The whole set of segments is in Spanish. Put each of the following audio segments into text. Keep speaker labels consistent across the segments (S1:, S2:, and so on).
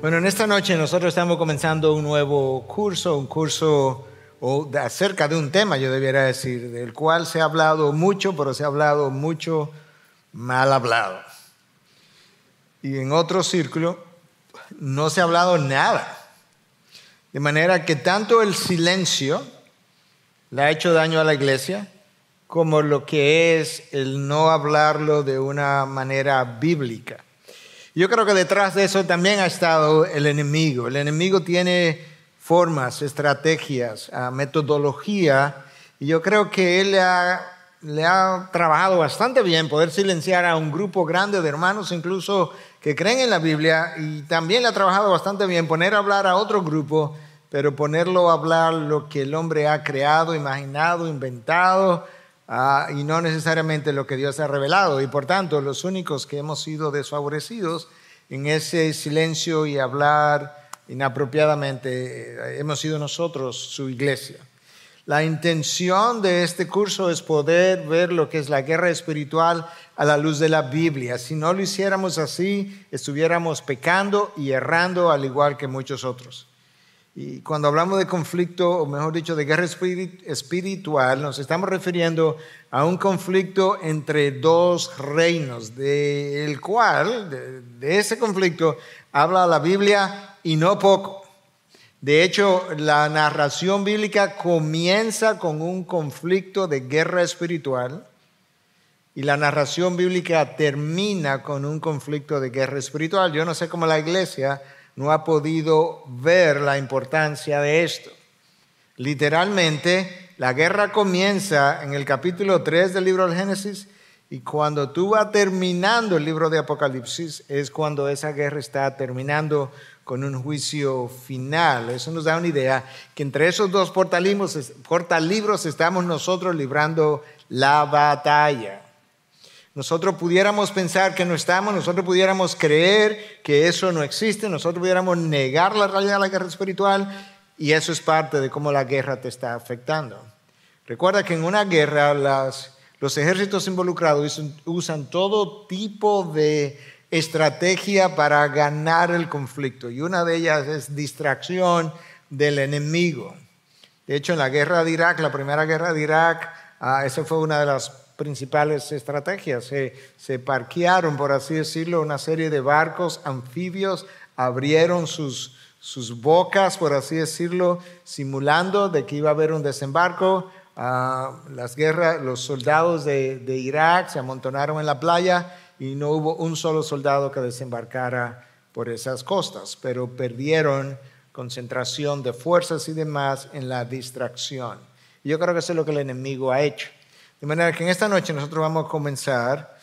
S1: Bueno, en esta noche nosotros estamos comenzando un nuevo curso, acerca de un tema, yo debiera decir, del cual se ha hablado mucho, pero se ha hablado mucho mal hablado. Y en otro círculo no se ha hablado nada. De manera que tanto el silencio le ha hecho daño a la iglesia, como lo que es el no hablarlo de una manera bíblica. Yo creo que detrás de eso también ha estado el enemigo. El enemigo tiene formas, estrategias, metodología, y yo creo que él le ha trabajado bastante bien poder silenciar a un grupo grande de hermanos, incluso que creen en la Biblia, y también le ha trabajado bastante bien poner a hablar a otro grupo, pero ponerlo a hablar lo que el hombre ha creado, imaginado, inventado, y no necesariamente lo que Dios ha revelado. Y por tanto, los únicos que hemos sido desfavorecidos en ese silencio y hablar inapropiadamente hemos sido nosotros, su iglesia. La intención de este curso es poder ver lo que es la guerra espiritual a la luz de la Biblia. Si no lo hiciéramos así, estuviéramos pecando y errando al igual que muchos otros. Y cuando hablamos de conflicto, o mejor dicho, de guerra espiritual, nos estamos refiriendo a un conflicto entre dos reinos, del cual, de ese conflicto, habla la Biblia y no poco. De hecho, la narración bíblica comienza con un conflicto de guerra espiritual y la narración bíblica termina con un conflicto de guerra espiritual. Yo no sé cómo la iglesia no ha podido ver la importancia de esto. Literalmente, la guerra comienza en el capítulo 3 del libro del Génesis, y cuando tú vas terminando el libro de Apocalipsis es cuando esa guerra está terminando con un juicio final. Eso nos da una idea que entre esos dos portalibros estamos nosotros librando la batalla. Nosotros pudiéramos pensar que no estamos, nosotros pudiéramos creer que eso no existe, nosotros pudiéramos negar la realidad de la guerra espiritual, y eso es parte de cómo la guerra te está afectando. Recuerda que en una guerra los ejércitos involucrados usan todo tipo de estrategia para ganar el conflicto, y una de ellas es distracción del enemigo. De hecho, en la guerra de Irak, la primera guerra de Irak, esa fue una de las principales estrategias. Se parquearon, por así decirlo, una serie de barcos anfibios, abrieron sus bocas, por así decirlo, simulando de que iba a haber un desembarco. Los soldados de Irak se amontonaron en la playa y no hubo un solo soldado que desembarcara por esas costas, pero perdieron concentración de fuerzas y demás en la distracción. Y yo creo que eso es lo que el enemigo ha hecho. De manera que en esta noche nosotros vamos a comenzar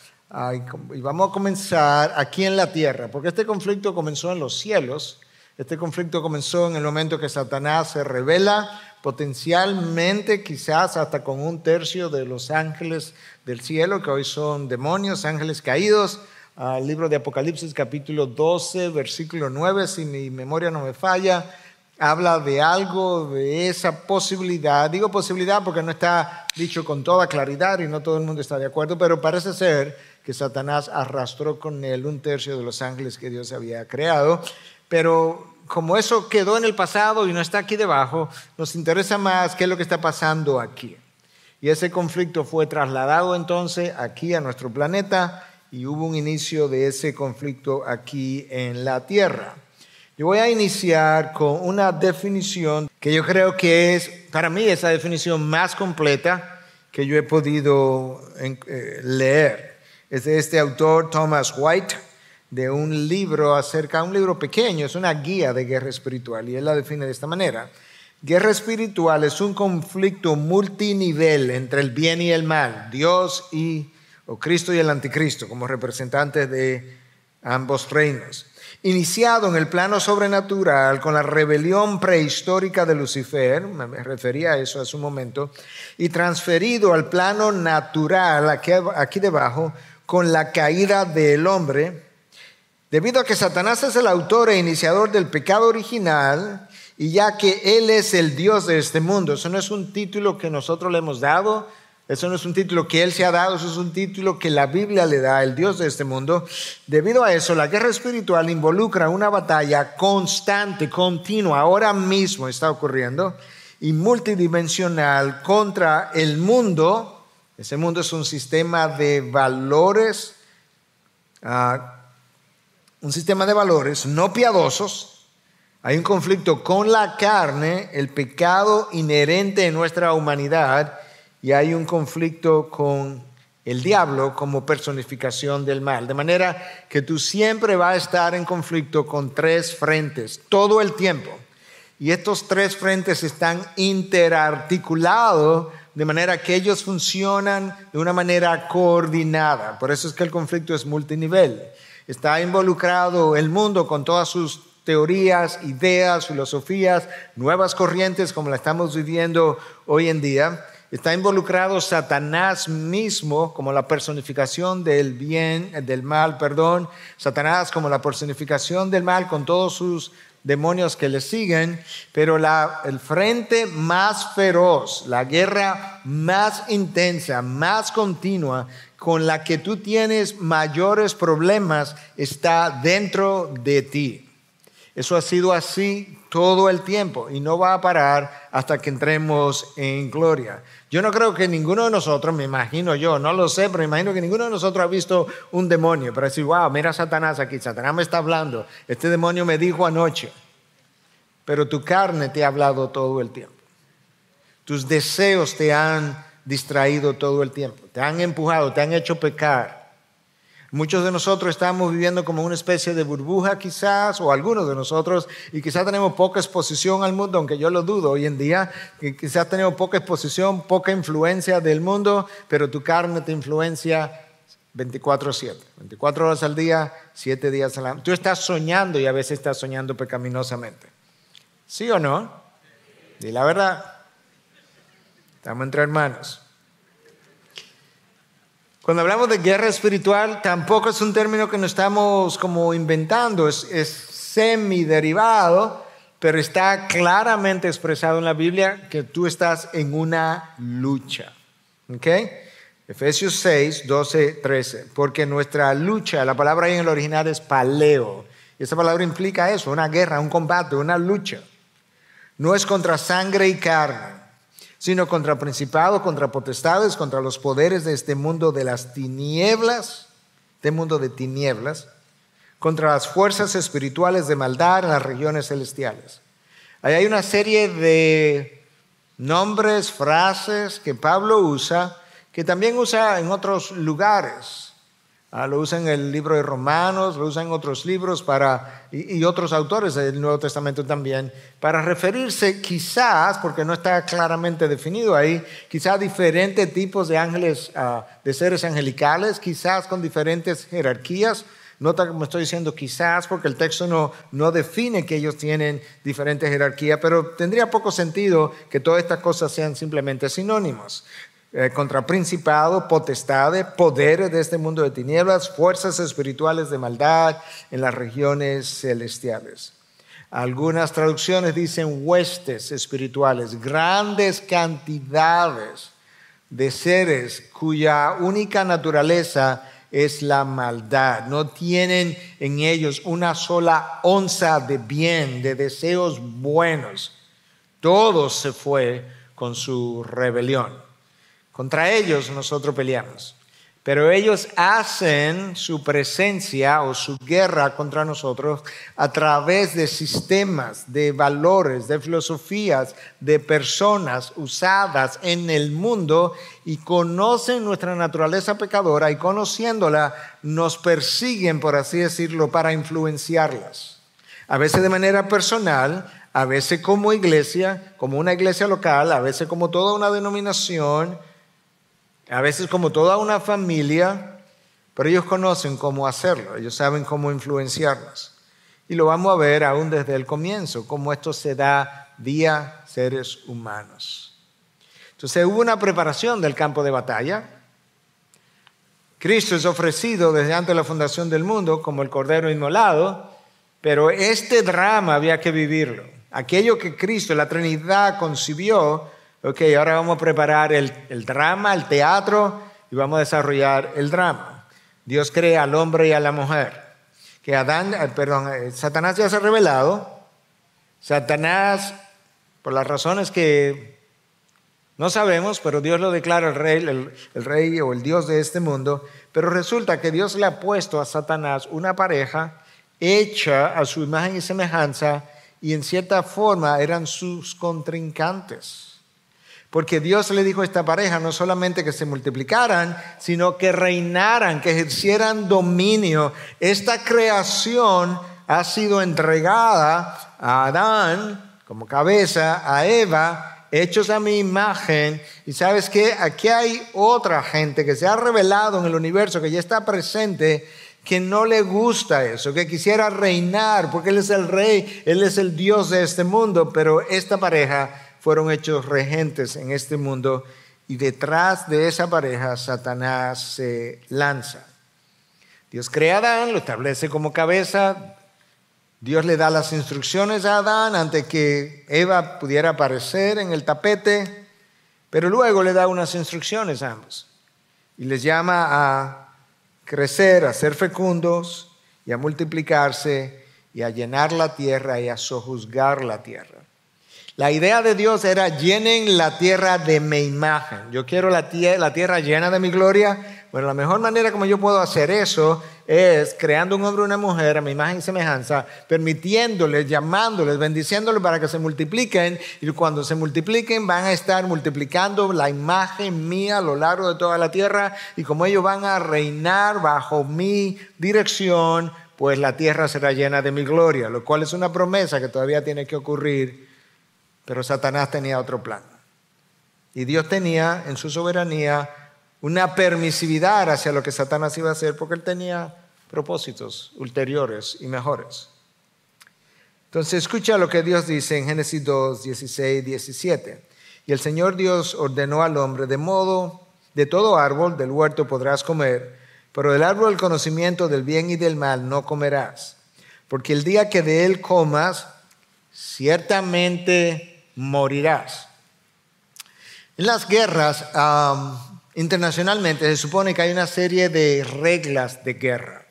S1: aquí en la tierra, porque este conflicto comenzó en los cielos. Este conflicto comenzó en el momento que Satanás se revela, potencialmente quizás hasta con 1/3 de los ángeles del cielo, que hoy son demonios, ángeles caídos. El libro de Apocalipsis capítulo 12, versículo 9, si mi memoria no me falla, habla de algo, de esa posibilidad. Digo posibilidad porque no está dicho con toda claridad y no todo el mundo está de acuerdo, pero parece ser que Satanás arrastró con él 1/3 de los ángeles que Dios había creado. Pero como eso quedó en el pasado y no está aquí debajo, nos interesa más qué es lo que está pasando aquí. Y ese conflicto fue trasladado entonces aquí a nuestro planeta, y hubo un inicio de ese conflicto aquí en la tierra. Yo voy a iniciar con una definición que yo creo que es, para mí, esa definición más completa que yo he podido leer. Es de este autor, Thomas White, de un libro un libro pequeño, es una guía de guerra espiritual, y él la define de esta manera. Guerra espiritual es un conflicto multinivel entre el bien y el mal, Dios o Cristo y el anticristo, como representantes de ambos reinos. Iniciado en el plano sobrenatural con la rebelión prehistórica de Lucifer, me refería a eso hace un momento, y transferido al plano natural, aquí debajo, con la caída del hombre, debido a que Satanás es el autor e iniciador del pecado original, y ya que él es el Dios de este mundo. Eso no es un título que nosotros le hemos dado, eso no es un título que él se ha dado, eso es un título que la Biblia le da, el Dios de este mundo. Debido a eso, la guerra espiritual involucra una batalla constante, continua, ahora mismo está ocurriendo, y multidimensional contra el mundo. Ese mundo es un sistema de valores, no piadosos. Hay un conflicto con la carne, el pecado inherente en nuestra humanidad, y hay un conflicto con el diablo como personificación del mal. De manera que tú siempre vas a estar en conflicto con tres frentes todo el tiempo. Y estos tres frentes están interarticulados de manera que ellos funcionan de una manera coordinada. Por eso es que el conflicto es multinivel. Está involucrado el mundo con todas sus teorías, ideas, filosofías, nuevas corrientes como la estamos viviendo hoy en día. Está involucrado Satanás mismo como la personificación del mal. Satanás como la personificación del mal con todos sus demonios que le siguen. Pero el frente más feroz, la guerra más intensa, más continua, con la que tú tienes mayores problemas, está dentro de ti. Eso ha sido así todo el tiempo y no va a parar hasta que entremos en gloria. Yo no creo que ninguno de nosotros, me imagino yo, no lo sé, pero me imagino que ninguno de nosotros ha visto un demonio para decir, wow, mira a Satanás aquí, Satanás me está hablando, este demonio me dijo anoche. Pero tu carne te ha hablado todo el tiempo. Tus deseos te han distraído todo el tiempo, te han empujado, te han hecho pecar. Muchos de nosotros estamos viviendo como una especie de burbuja quizás, o algunos de nosotros, y quizás tenemos poca exposición al mundo, aunque yo lo dudo hoy en día, que quizás tenemos poca exposición, poca influencia del mundo, pero tu carne te influencia 24/7, 24 horas al día, 7 días a la semana. Tú estás soñando y a veces estás soñando pecaminosamente. ¿Sí o no? Di la verdad. Estamos entre hermanos. Cuando hablamos de guerra espiritual, tampoco es un término que nos estamos como inventando, es semiderivado, pero está claramente expresado en la Biblia que tú estás en una lucha. ¿Ok? Efesios 6, 12, 13. Porque nuestra lucha, la palabra ahí en el original es paleo. Y esa palabra implica eso, una guerra, un combate, una lucha. No es contra sangre y carne, sino contra principados, contra potestades, contra los poderes de este mundo de las tinieblas, contra las fuerzas espirituales de maldad en las regiones celestiales. Ahí hay una serie de nombres, frases que Pablo usa, que también usa en otros lugares. Lo usa en el libro de Romanos, lo usa en otros libros y otros autores del Nuevo Testamento también, para referirse quizás, porque no está claramente definido ahí, quizás a diferentes tipos de ángeles, de seres angelicales, quizás con diferentes jerarquías. Nota que me estoy diciendo quizás porque el texto no define que ellos tienen diferentes jerarquías, pero tendría poco sentido que todas estas cosas sean simplemente sinónimos. Contra principados, potestades, poderes de este mundo de tinieblas, fuerzas espirituales de maldad en las regiones celestiales. Algunas traducciones dicen huestes espirituales, grandes cantidades de seres cuya única naturaleza es la maldad. No tienen en ellos una sola onza de bien, de deseos buenos. Todo se fue con su rebelión. Contra ellos nosotros peleamos, pero ellos hacen su presencia o su guerra contra nosotros a través de sistemas, de valores, de filosofías, de personas usadas en el mundo y conocen nuestra naturaleza pecadora y conociéndola nos persiguen, por así decirlo, para influenciarlas. A veces de manera personal, a veces como iglesia, como una iglesia local, a veces como toda una denominación, a veces como toda una familia, pero ellos conocen cómo hacerlo, ellos saben cómo influenciarnos. Y lo vamos a ver aún desde el comienzo, cómo esto se da vía seres humanos. Entonces hubo una preparación del campo de batalla. Cristo es ofrecido desde antes de la fundación del mundo como el Cordero inmolado, pero este drama había que vivirlo. Aquello que Cristo, la Trinidad, concibió, ahora vamos a preparar el drama, el teatro, y vamos a desarrollar el drama. Dios crea al hombre y a la mujer. Satanás ya se ha revelado. Satanás, por las razones que no sabemos, pero Dios lo declara el rey o el Dios de este mundo. Pero resulta que Dios le ha puesto a Satanás una pareja hecha a su imagen y semejanza, y en cierta forma eran sus contrincantes. Porque Dios le dijo a esta pareja no solamente que se multiplicaran, sino que reinaran, que ejercieran dominio. Esta creación ha sido entregada a Adán como cabeza, a Eva, hechos a mi imagen. Y ¿sabes qué? Aquí hay otra gente que se ha revelado en el universo, que ya está presente, que no le gusta eso, que quisiera reinar, porque Él es el rey, Él es el Dios de este mundo, pero esta pareja fueron hechos regentes en este mundo, y detrás de esa pareja Satanás se lanza. Dios crea a Adán, lo establece como cabeza. Dios le da las instrucciones a Adán antes que Eva pudiera aparecer en el tapete, pero luego le da unas instrucciones a ambos y les llama a crecer, a ser fecundos y a multiplicarse y a llenar la tierra y a sojuzgar la tierra. La idea de Dios era: llenen la tierra de mi imagen. Yo quiero la tierra llena de mi gloria. Bueno, la mejor manera como yo puedo hacer eso es creando un hombre y una mujer a mi imagen y semejanza, permitiéndoles, llamándoles, bendiciéndoles para que se multipliquen, y cuando se multipliquen van a estar multiplicando la imagen mía a lo largo de toda la tierra, y como ellos van a reinar bajo mi dirección, pues la tierra será llena de mi gloria, lo cual es una promesa que todavía tiene que ocurrir. Pero Satanás tenía otro plan. Y Dios tenía en su soberanía una permisividad hacia lo que Satanás iba a hacer, porque él tenía propósitos ulteriores y mejores. Entonces escucha lo que Dios dice en Génesis 2, 16, 17. Y el Señor Dios ordenó al hombre: de todo árbol del huerto podrás comer, pero del árbol del conocimiento del bien y del mal no comerás, porque el día que de él comas, ciertamente morirás. En las guerras internacionalmente se supone que hay una serie de reglas de guerra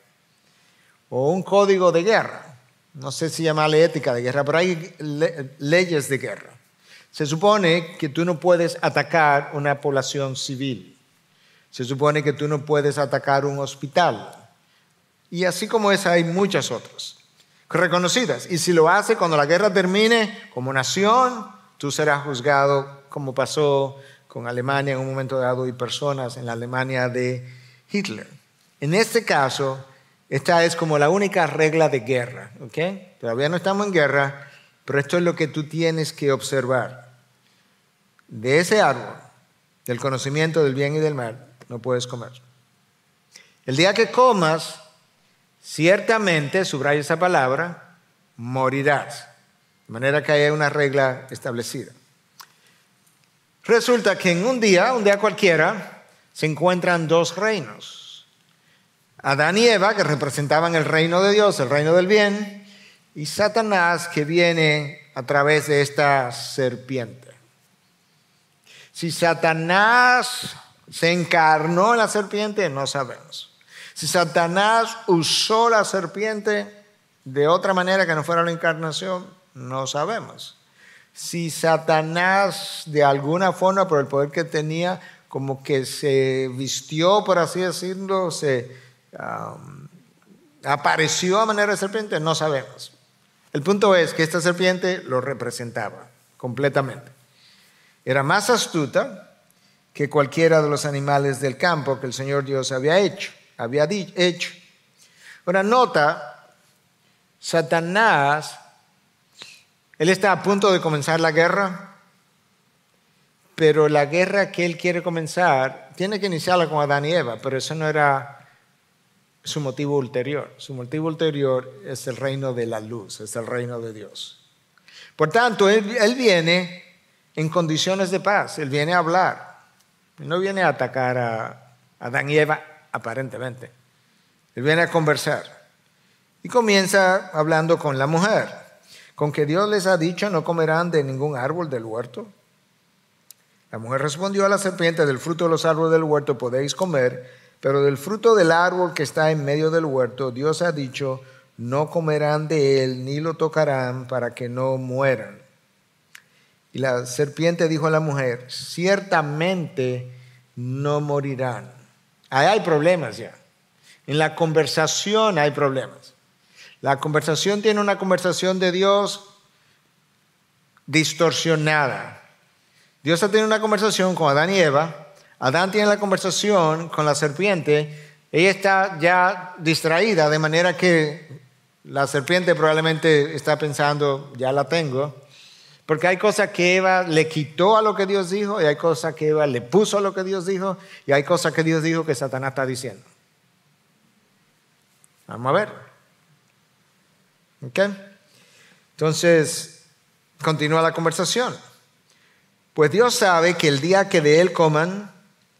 S1: o un código de guerra. No sé si llamarle ética de guerra, pero hay leyes de guerra. Se supone que tú no puedes atacar una población civil. Se supone que tú no puedes atacar un hospital. Y así como esa hay muchas otras reconocidas. Y si lo hace, cuando la guerra termine, como nación, tú serás juzgado, como pasó con Alemania en un momento dado y personas en la Alemania de Hitler. En este caso, esta es como la única regla de guerra. ¿Okay? Todavía no estamos en guerra, pero esto es lo que tú tienes que observar. De ese árbol, del conocimiento del bien y del mal, no puedes comer. El día que comas, ciertamente, subraya esa palabra, morirás. De manera que hay una regla establecida. Resulta que en un día cualquiera, se encuentran dos reinos. Adán y Eva, que representaban el reino de Dios, el reino del bien, y Satanás, que viene a través de esta serpiente. Si Satanás se encarnó en la serpiente, no sabemos. Si Satanás usó la serpiente de otra manera que no fuera la encarnación, no sabemos. Si Satanás de alguna forma, por el poder que tenía, como que se vistió, por así decirlo, se apareció a manera de serpiente, no sabemos. El punto es que esta serpiente lo representaba completamente. Era más astuta que cualquiera de los animales del campo que el Señor Dios había hecho. Ahora nota, Satanás, él está a punto de comenzar la guerra, pero la guerra que él quiere comenzar tiene que iniciarla con Adán y Eva, pero eso no era su motivo ulterior. Su motivo ulterior es el reino de la luz, es el reino de Dios. Por tanto, Él viene en condiciones de paz, Él viene a hablar. Él no viene a atacar a Adán y Eva, aparentemente. Él viene a conversar. Y comienza hablando con la mujer. Con que Dios les ha dicho, no comerán de ningún árbol del huerto. La mujer respondió a la serpiente, del fruto de los árboles del huerto podéis comer, pero del fruto del árbol que está en medio del huerto, Dios ha dicho, no comerán de él, ni lo tocarán, para que no mueran. Y la serpiente dijo a la mujer, ciertamente no morirán. Ahí hay problemas ya. En la conversación hay problemas. La conversación tiene una conversación de Dios distorsionada. Dios ha tenido una conversación con Adán y Eva. Adán tiene la conversación con la serpiente. Ella está ya distraída, de manera que la serpiente probablemente está pensando, ya la tengo. Porque hay cosas que Eva le quitó a lo que Dios dijo, y hay cosas que Eva le puso a lo que Dios dijo, y hay cosas que Dios dijo que Satanás está diciendo. Vamos a ver. ¿Ok? Entonces, continúa la conversación. Pues Dios sabe que el día que de él coman,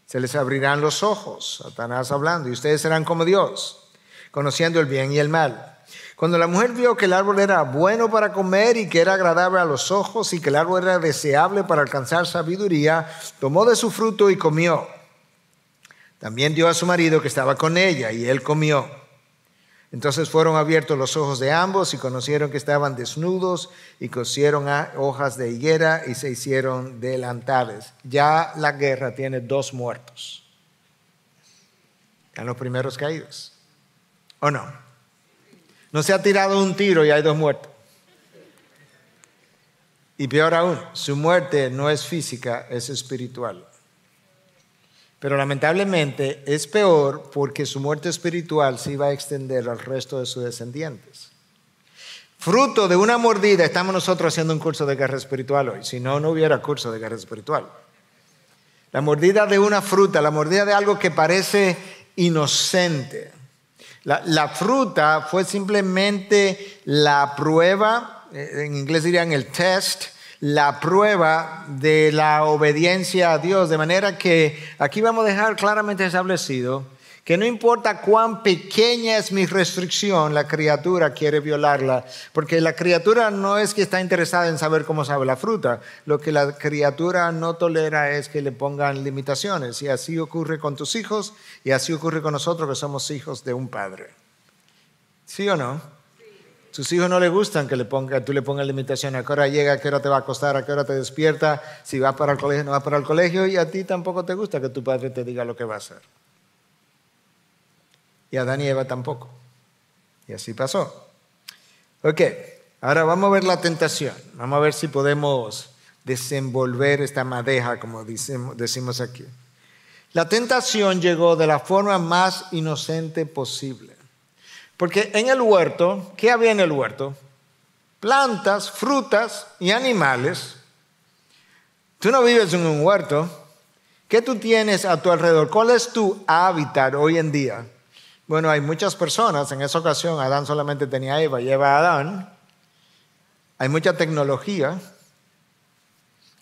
S1: se les abrirán los ojos, Satanás hablando, y ustedes serán como Dios, conociendo el bien y el mal. Cuando la mujer vio que el árbol era bueno para comer y que era agradable a los ojos y que el árbol era deseable para alcanzar sabiduría, tomó de su fruto y comió. También dio a su marido que estaba con ella y él comió. Entonces fueron abiertos los ojos de ambos y conocieron que estaban desnudos y cosieron hojas de higuera y se hicieron delantales. Ya la guerra tiene 2 muertos. Están los primeros caídos. ¿O no? No se ha tirado un tiro y hay 2 muertos. Y peor aún, su muerte no es física, es espiritual. Pero lamentablemente es peor porque su muerte espiritual se iba a extender al resto de sus descendientes. Fruto de una mordida, estamos nosotros haciendo un curso de guerra espiritual hoy. Si no, no hubiera curso de guerra espiritual. La mordida de una fruta, la mordida de algo que parece inocente. La fruta fue simplemente la prueba, en inglés dirían el test, la prueba de la obediencia a Dios. De manera que aquí vamos a dejar claramente establecido que no importa cuán pequeña es mi restricción, la criatura quiere violarla, porque la criatura no es que está interesada en saber cómo sabe la fruta. Lo que la criatura no tolera es que le pongan limitaciones, y así ocurre con tus hijos y así ocurre con nosotros que somos hijos de un padre. ¿Sí o no? Sus hijos no les gustan que tú le pongas limitaciones. ¿A qué hora llega? ¿A qué hora te va a acostar? ¿A qué hora te despierta? Si va para el colegio, no va para el colegio. Y a ti tampoco te gusta que tu padre te diga lo que va a hacer. Y a Adán y Eva tampoco. Y así pasó. Ok, ahora vamos a ver la tentación. Vamos a ver si podemos desenvolver esta madeja, como decimos aquí. La tentación llegó de la forma más inocente posible. Porque en el huerto, ¿qué había en el huerto? Plantas, frutas y animales. Tú no vives en un huerto. ¿Qué tú tienes a tu alrededor? ¿Cuál es tu hábitat hoy en día? Bueno, hay muchas personas. En esa ocasión Adán solamente tenía a Eva y Eva a Adán. Hay mucha tecnología.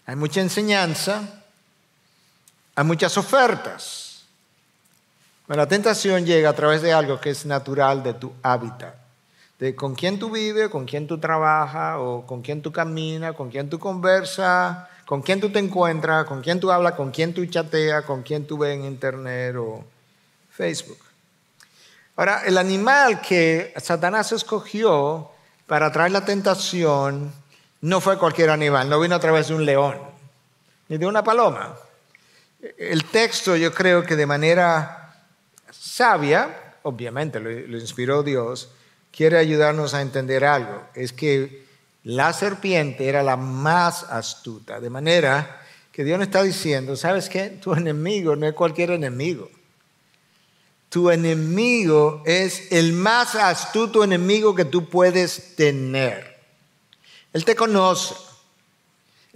S1: Hay mucha enseñanza. Hay muchas ofertas. Bueno, la tentación llega a través de algo que es natural de tu hábitat, de con quién tú vives, con quién tú trabajas, o con quién tú caminas, con quién tú conversas, con quién tú te encuentras, con quién tú hablas, con quién tú chateas, con quién tú ves en internet o Facebook. Ahora, el animal que Satanás escogió para traer la tentación no fue cualquier animal, no vino a través de un león, ni de una paloma. El texto, yo creo que de manera sabia, obviamente lo inspiró Dios, quiere ayudarnos a entender algo. Es que la serpiente era la más astuta, de manera que Dios nos está diciendo, ¿sabes qué? Tu enemigo no es cualquier enemigo. Tu enemigo es el más astuto enemigo que tú puedes tener. Él te conoce.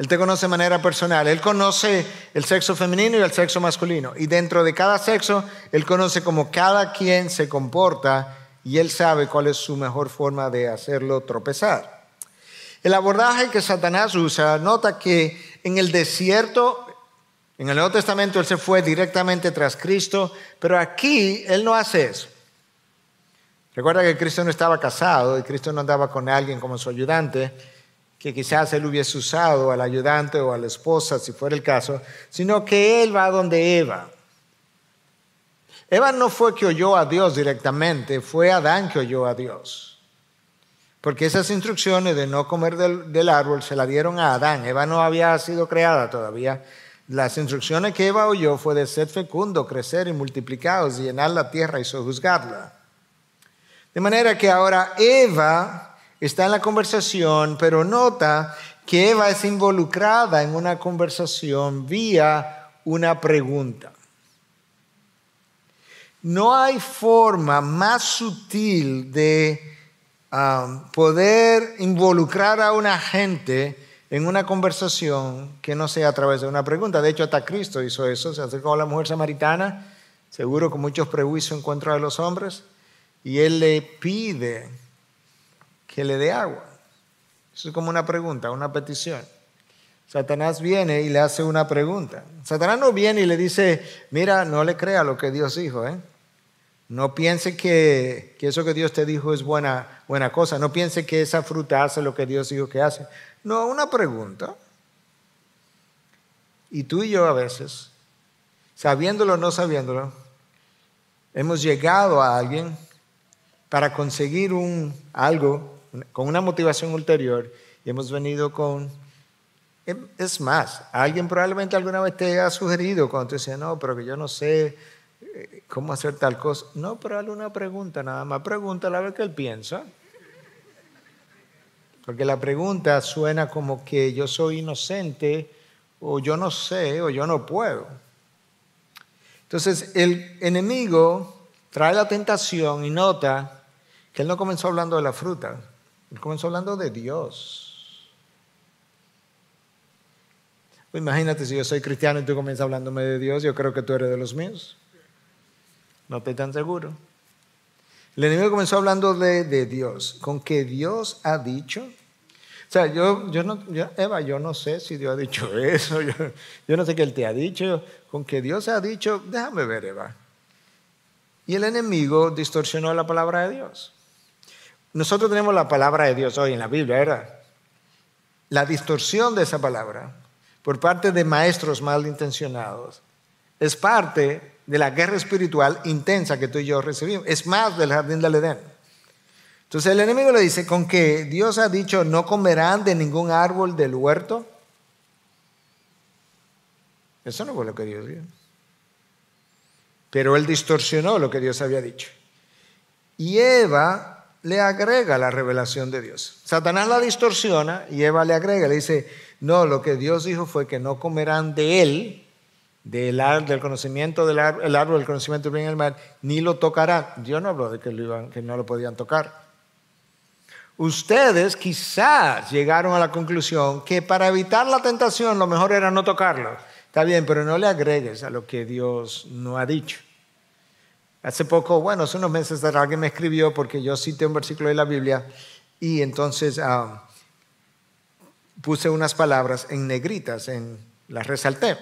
S1: Él te conoce de manera personal. Él conoce el sexo femenino y el sexo masculino. Y dentro de cada sexo, Él conoce cómo cada quien se comporta y Él sabe cuál es su mejor forma de hacerlo tropezar. El abordaje que Satanás usa, nota que en el desierto, en el Nuevo Testamento, Él se fue directamente tras Cristo, pero aquí Él no hace eso. Recuerda que Cristo no estaba casado y Cristo no andaba con alguien como su ayudante, que quizás Él hubiese usado al ayudante o a la esposa, si fuera el caso, sino que Él va donde Eva. Eva no fue que oyó a Dios directamente, fue Adán que oyó a Dios. Porque esas instrucciones de no comer del árbol se las dieron a Adán. Eva no había sido creada todavía. Las instrucciones que Eva oyó fue de ser fecundo, crecer y multiplicados, y llenar la tierra y sojuzgarla. De manera que ahora Eva está en la conversación, pero nota que Eva es involucrada en una conversación vía una pregunta. No hay forma más sutil de poder involucrar a una gente en una conversación que no sea a través de una pregunta. De hecho, hasta Cristo hizo eso. Se acercó a la mujer samaritana, seguro con muchos prejuicios en contra de los hombres, y Él le pide que le dé agua. Eso es como una pregunta, una petición. Satanás viene y le hace una pregunta. Satanás no viene y le dice, mira, no le crea lo que Dios dijo, No piense que eso que Dios te dijo es buena cosa. No piense que esa fruta hace lo que Dios dijo que hace. No, una pregunta. Y tú y yo a veces, sabiéndolo o no sabiéndolo, hemos llegado a alguien para conseguir algo con una motivación ulterior y hemos venido con... Es más, alguien probablemente alguna vez te ha sugerido cuando te dice, no, pero que yo no sé cómo hacer tal cosa. No, pero hazle una pregunta nada más. Pregúntale a ver qué él piensa. Porque la pregunta suena como que yo soy inocente, o yo no sé, o yo no puedo. Entonces el enemigo trae la tentación y nota que él no comenzó hablando de la fruta. Él comenzó hablando de Dios. Imagínate si yo soy cristiano y tú comienzas hablándome de Dios, yo creo que tú eres de los míos. No estoy tan seguro. El enemigo comenzó hablando de Dios, con que Dios ha dicho. O sea, Eva, yo no sé si Dios ha dicho eso, yo no sé qué Él te ha dicho, con que Dios ha dicho, déjame ver, Eva. Y el enemigo distorsionó la palabra de Dios. Nosotros tenemos la palabra de Dios hoy en la Biblia, ¿verdad? La distorsión de esa palabra por parte de maestros malintencionados es parte de la guerra espiritual intensa que tú y yo recibimos. Es más del jardín del Edén. Entonces el enemigo le dice, con que Dios ha dicho, no comerán de ningún árbol del huerto. Eso no fue lo que Dios dijo. Pero él distorsionó lo que Dios había dicho. Y Eva le agrega la revelación de Dios. Satanás la distorsiona y Eva le agrega, le dice, no, lo que Dios dijo fue que no comerán de él, del conocimiento del árbol del conocimiento del bien y del mal, ni lo tocarán. Dios no habló de que no lo podían tocar. Ustedes quizás llegaron a la conclusión que para evitar la tentación lo mejor era no tocarlo. Está bien, pero no le agregues a lo que Dios no ha dicho. Hace poco, hace unos meses alguien me escribió porque yo cité un versículo de la Biblia y entonces puse unas palabras en negritas, las resalté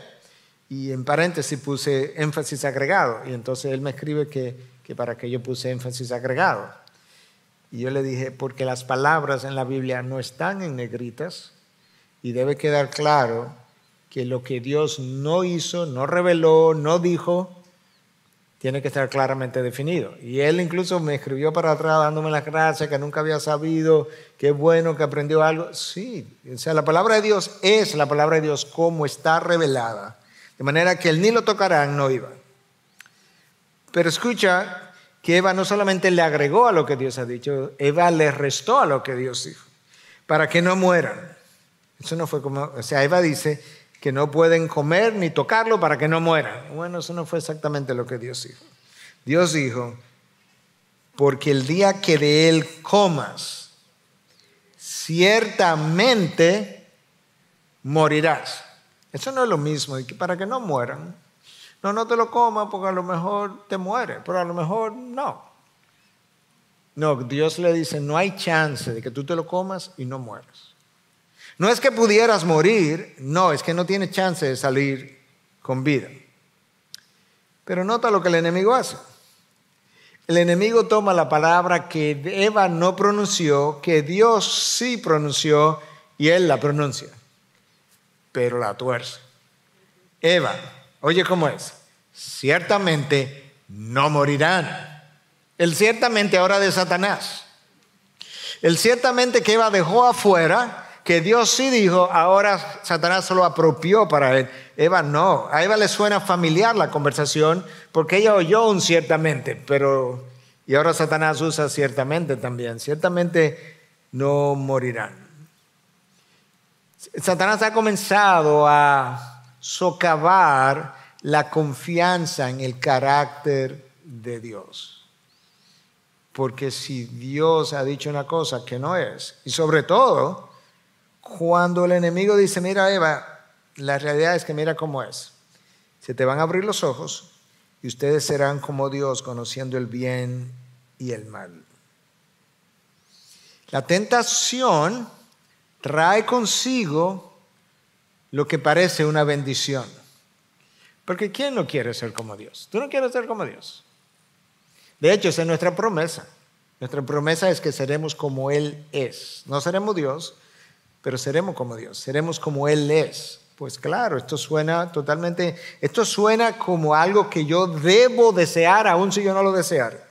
S1: y en paréntesis puse énfasis agregado y entonces él me escribe que para qué yo puse énfasis agregado. Y yo le dije, porque las palabras en la Biblia no están en negritas y debe quedar claro que lo que Dios no hizo, no reveló, no dijo, tiene que estar claramente definido. Y él incluso me escribió para atrás dándome las gracias, que nunca había sabido, qué bueno que aprendió algo. Sí, o sea, la palabra de Dios es la palabra de Dios como está revelada. De manera que el ni lo tocarán no iba. Pero escucha que Eva no solamente le agregó a lo que Dios ha dicho, Eva le restó a lo que Dios dijo, para que no mueran. Eso no fue como, o sea, Eva dice que no pueden comer ni tocarlo para que no mueran. Bueno, eso no fue exactamente lo que Dios dijo. Dios dijo, porque el día que de él comas, ciertamente morirás. Eso no es lo mismo para que no mueran. No te lo comas porque a lo mejor te mueres, pero a lo mejor no. No, Dios le dice, no hay chance de que tú te lo comas y no mueras. No es que pudieras morir, no, es que no tienes chance de salir con vida. Pero nota lo que el enemigo hace. El enemigo toma la palabra que Eva no pronunció, que Dios sí pronunció, y él la pronuncia, pero la tuerce. Eva, oye cómo es, ciertamente no morirán. El ciertamente ahora de Satanás. El ciertamente que Eva dejó afuera, que Dios sí dijo, ahora Satanás se lo apropió para él. Eva no. A Eva le suena familiar la conversación porque ella oyó un ciertamente, y ahora Satanás usa ciertamente también. Ciertamente no morirán. Satanás ha comenzado a socavar la confianza en el carácter de Dios. Porque si Dios ha dicho una cosa que no es, y sobre todo cuando el enemigo dice, mira Eva, la realidad es que mira cómo es. Se te van a abrir los ojos y ustedes serán como Dios, conociendo el bien y el mal. La tentación trae consigo lo que parece una bendición. Porque ¿quién no quiere ser como Dios? Tú no quieres ser como Dios. De hecho, esa es nuestra promesa. Nuestra promesa es que seremos como Él es. No seremos Dios, pero seremos como Dios. Seremos como Él es. Pues claro, esto suena como algo que yo debo desear, aun si yo no lo deseara.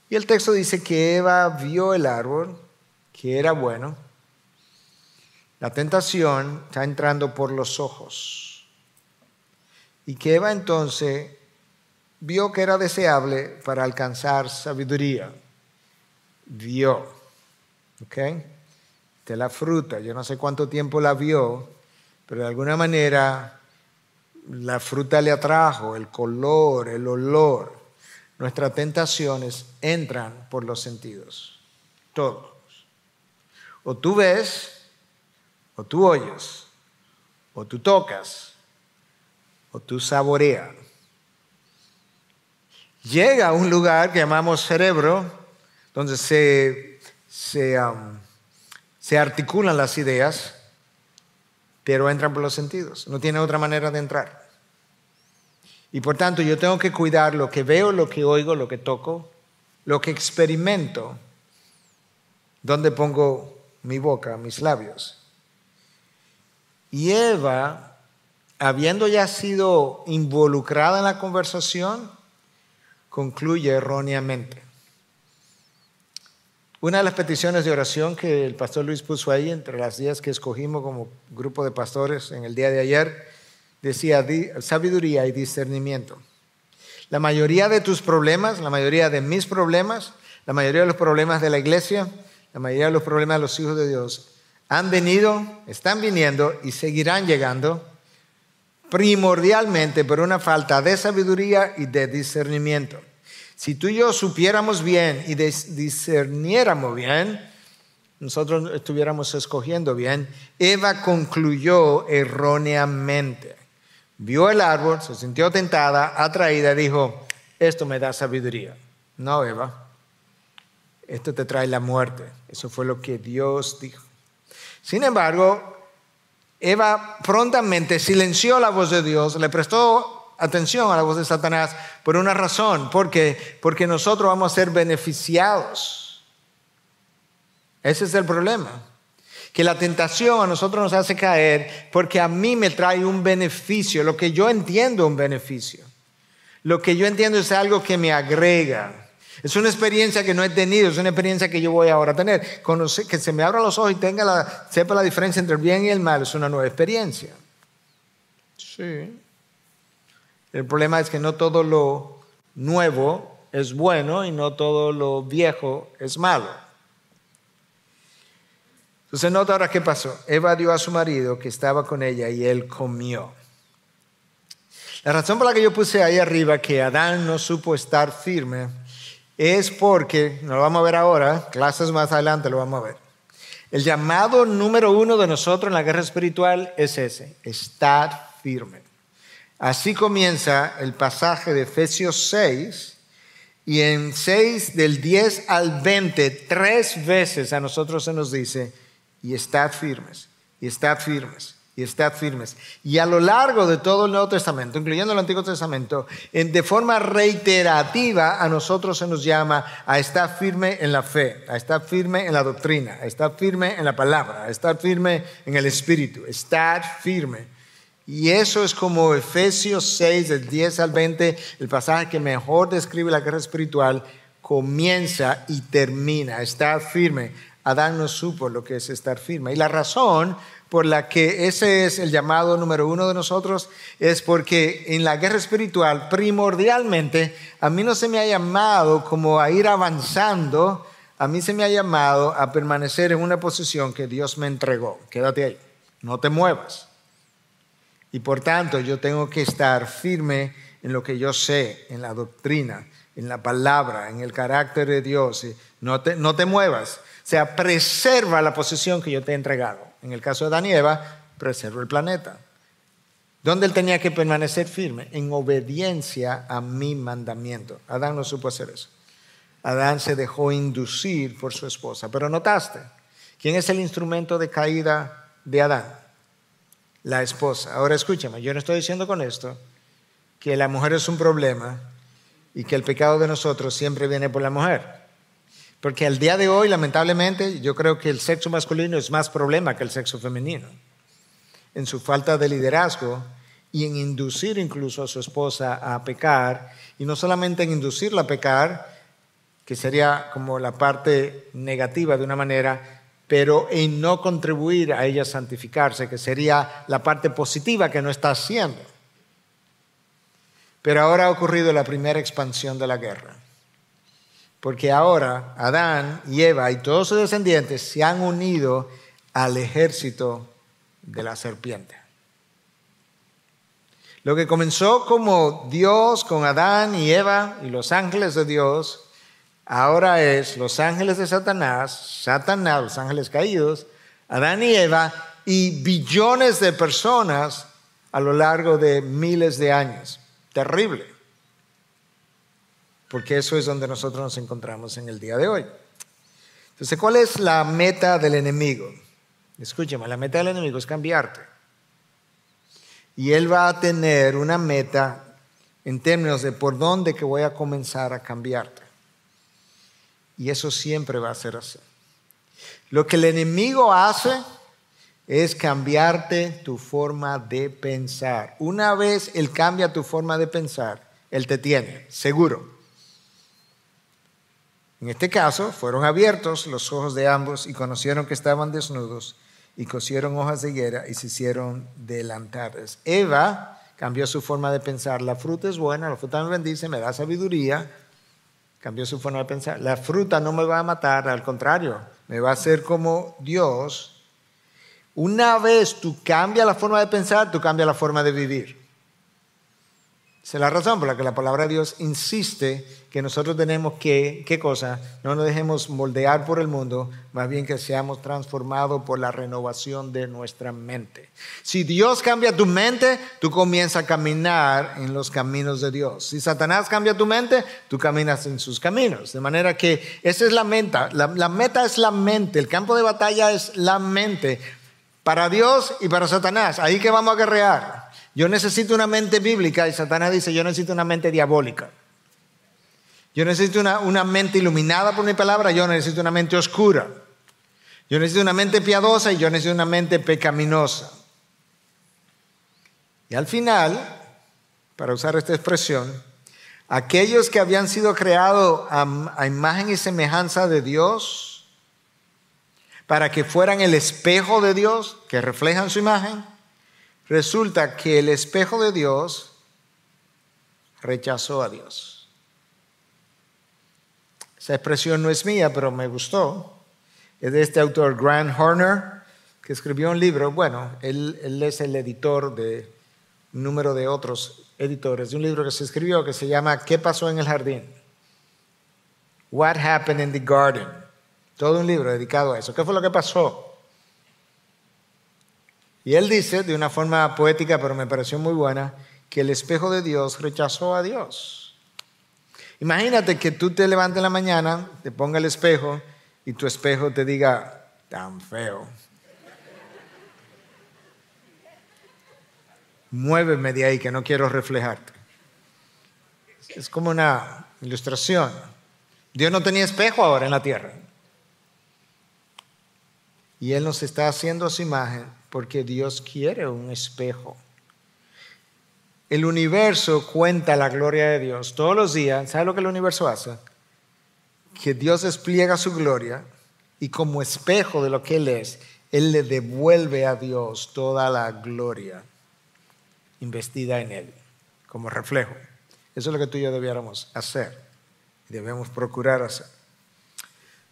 S1: Y el texto dice que Eva vio el árbol, que era bueno. La tentación está entrando por los ojos. Y que Eva entonces vio que era deseable para alcanzar sabiduría. Vio. ¿Ok? De la fruta. Yo no sé cuánto tiempo la vio, pero de alguna manera la fruta le atrajo, el color, el olor. Nuestras tentaciones entran por los sentidos. Todos. O tú ves, o tú oyes, o tú tocas, o tú saboreas. Llega a un lugar que llamamos cerebro, donde se articulan las ideas, pero entran por los sentidos. No tiene otra manera de entrar. Y por tanto yo tengo que cuidar lo que veo, lo que oigo, lo que toco, lo que experimento, dónde pongo mi boca, mis labios. Y Eva, habiendo ya sido involucrada en la conversación, concluye erróneamente. Una de las peticiones de oración que el pastor Luis puso ahí entre las 10 que escogimos como grupo de pastores en el día de ayer, decía sabiduría y discernimiento. La mayoría de tus problemas, la mayoría de mis problemas, la mayoría de los problemas de la iglesia, la mayoría de los problemas de los hijos de Dios han venido, están viniendo y seguirán llegando primordialmente por una falta de sabiduría y de discernimiento. Si tú y yo supiéramos bien y discerniéramos bien, nosotros estuviéramos escogiendo bien. Eva concluyó erróneamente. Vio el árbol, se sintió tentada, atraída, dijo, esto me da sabiduría. No, Eva, esto te trae la muerte. Eso fue lo que Dios dijo. Sin embargo, Eva prontamente silenció la voz de Dios, le prestó atención a la voz de Satanás por una razón, porque nosotros vamos a ser beneficiados. Ese es el problema, que la tentación a nosotros nos hace caer porque a mí me trae un beneficio, lo que yo entiendo un beneficio, lo que yo entiendo es algo que me agrega. Es una experiencia que no he tenido, es una experiencia que yo voy ahora a tener. Que se me abran los ojos y sepa la diferencia entre el bien y el mal, es una nueva experiencia. Sí. El problema es que no todo lo nuevo es bueno y no todo lo viejo es malo. Entonces nota ahora qué pasó. Eva dio a su marido que estaba con ella y él comió. La razón por la que yo puse ahí arriba que Adán no supo estar firme es porque, no lo vamos a ver ahora, clases más adelante lo vamos a ver. El llamado número uno de nosotros en la guerra espiritual es ese: estad firme. Así comienza el pasaje de Efesios 6, y en 6 del 10 al 20, 3 veces a nosotros se nos dice: y estad firmes, y estad firmes, y estad firmes. Y a lo largo de todo el Nuevo Testamento, incluyendo el Antiguo Testamento, de forma reiterativa a nosotros se nos llama a estar firme en la fe, a estar firme en la doctrina, a estar firme en la palabra, a estar firme en el Espíritu, estar firme. Y eso es como Efesios 6, del 10 al 20, el pasaje que mejor describe la guerra espiritual, comienza y termina. Estar firme. Adán no supo lo que es estar firme. Y la razón por la que ese es el llamado número uno de nosotros es porque en la guerra espiritual, primordialmente, a mí no se me ha llamado como a ir avanzando, a mí se me ha llamado a permanecer en una posición que Dios me entregó. Quédate ahí, no te muevas. Y por tanto yo tengo que estar firme en lo que yo sé, en la doctrina, en la palabra, en el carácter de Dios. No te muevas. O sea, preserva la posición que yo te he entregado. En el caso de Adán y Eva, preserva el planeta. ¿Dónde él tenía que permanecer firme? En obediencia a mi mandamiento. Adán no supo hacer eso. Adán se dejó inducir por su esposa. Pero notaste, ¿quién es el instrumento de caída de Adán? La esposa. Ahora escúchame, yo no estoy diciendo con esto que la mujer es un problema y que el pecado de nosotros siempre viene por la mujer. Porque al día de hoy, lamentablemente, yo creo que el sexo masculino es más problema que el sexo femenino. En su falta de liderazgo y en inducir incluso a su esposa a pecar. Y no solamente en inducirla a pecar, que sería como la parte negativa de una manera, pero en no contribuir a ella a santificarse, que sería la parte positiva que no está haciendo. Pero ahora ha ocurrido la primera expansión de la guerra. Porque ahora Adán y Eva y todos sus descendientes se han unido al ejército de la serpiente. Lo que comenzó como Dios con Adán y Eva y los ángeles de Dios, ahora es los ángeles de Satanás, los ángeles caídos, Adán y Eva y billones de personas a lo largo de miles de años. Terrible. Porque eso es donde nosotros nos encontramos en el día de hoy. Entonces, ¿cuál es la meta del enemigo? Escúchame, la meta del enemigo es cambiarte. Y él va a tener una meta en términos de por dónde que voy a comenzar a cambiarte. Y eso siempre va a ser así. Lo que el enemigo hace es cambiarte tu forma de pensar. Una vez él cambia tu forma de pensar, él te tiene, seguro. En este caso, fueron abiertos los ojos de ambos y conocieron que estaban desnudos y cosieron hojas de higuera y se hicieron delantares. Eva cambió su forma de pensar. La fruta es buena, la fruta me bendice, me da sabiduría. Cambió su forma de pensar. La fruta no me va a matar, al contrario, me va a hacer como Dios. Una vez tú cambias la forma de pensar, tú cambias la forma de vivir. Esa es la razón por la que la palabra de Dios insiste que nosotros tenemos que, ¿qué cosa? No nos dejemos moldear por el mundo, más bien que seamos transformados por la renovación de nuestra mente. Si Dios cambia tu mente, tú comienzas a caminar en los caminos de Dios. Si Satanás cambia tu mente, tú caminas en sus caminos. De manera que esa es la meta. La meta es la mente. El campo de batalla es la mente. Para Dios y para Satanás. Ahí que vamos a guerrear. Yo necesito una mente bíblica y Satanás dice, yo necesito una mente diabólica. Yo necesito una mente iluminada por mi palabra, yo necesito una mente oscura. Yo necesito una mente piadosa y yo necesito una mente pecaminosa. Y al final, para usar esta expresión, aquellos que habían sido creados a imagen y semejanza de Dios, para que fueran el espejo de Dios, que reflejan su imagen, resulta que el espejo de Dios rechazó a Dios. Esa expresión no es mía, pero me gustó. Es de este autor, Grant Horner, que escribió un libro. Bueno, él es el editor de un número de otros editores, de un libro que se escribió que se llama ¿Qué pasó en el jardín? What happened in the garden? Todo un libro dedicado a eso. ¿Qué fue lo que pasó Y él dice, de una forma poética, pero me pareció muy buena, que el espejo de Dios rechazó a Dios. Imagínate que tú te levantes en la mañana, te ponga el espejo y tu espejo te diga, tan feo. Muéveme de ahí que no quiero reflejarte. Es como una ilustración. Dios no tenía espejo ahora en la tierra. Y Él nos está haciendo a su imagen porque Dios quiere un espejo. El universo cuenta la gloria de Dios todos los días. ¿Sabe lo que el universo hace? Que Dios despliega su gloria y como espejo de lo que Él es, Él le devuelve a Dios toda la gloria investida en Él como reflejo. Eso es lo que tú y yo debiéramos hacer y debemos procurar hacer.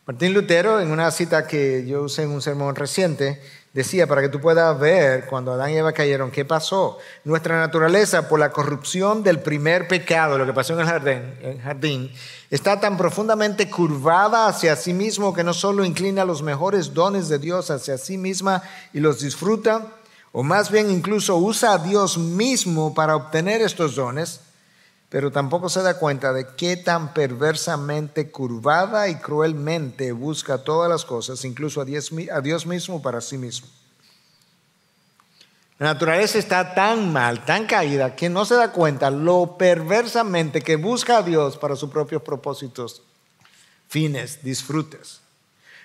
S1: Martín Lutero, en una cita que yo usé en un sermón reciente, decía, para que tú puedas ver cuando Adán y Eva cayeron, ¿qué pasó? Nuestra naturaleza, por la corrupción del primer pecado, lo que pasó en el jardín, está tan profundamente curvada hacia sí mismo que no solo inclina los mejores dones de Dios hacia sí misma y los disfruta, o más bien incluso usa a Dios mismo para obtener estos dones, pero tampoco se da cuenta de qué tan perversamente curvada y cruelmente busca todas las cosas, incluso a Dios mismo para sí mismo. La naturaleza está tan mal, tan caída, que no se da cuenta lo perversamente que busca a Dios para sus propios propósitos, fines, disfrutes.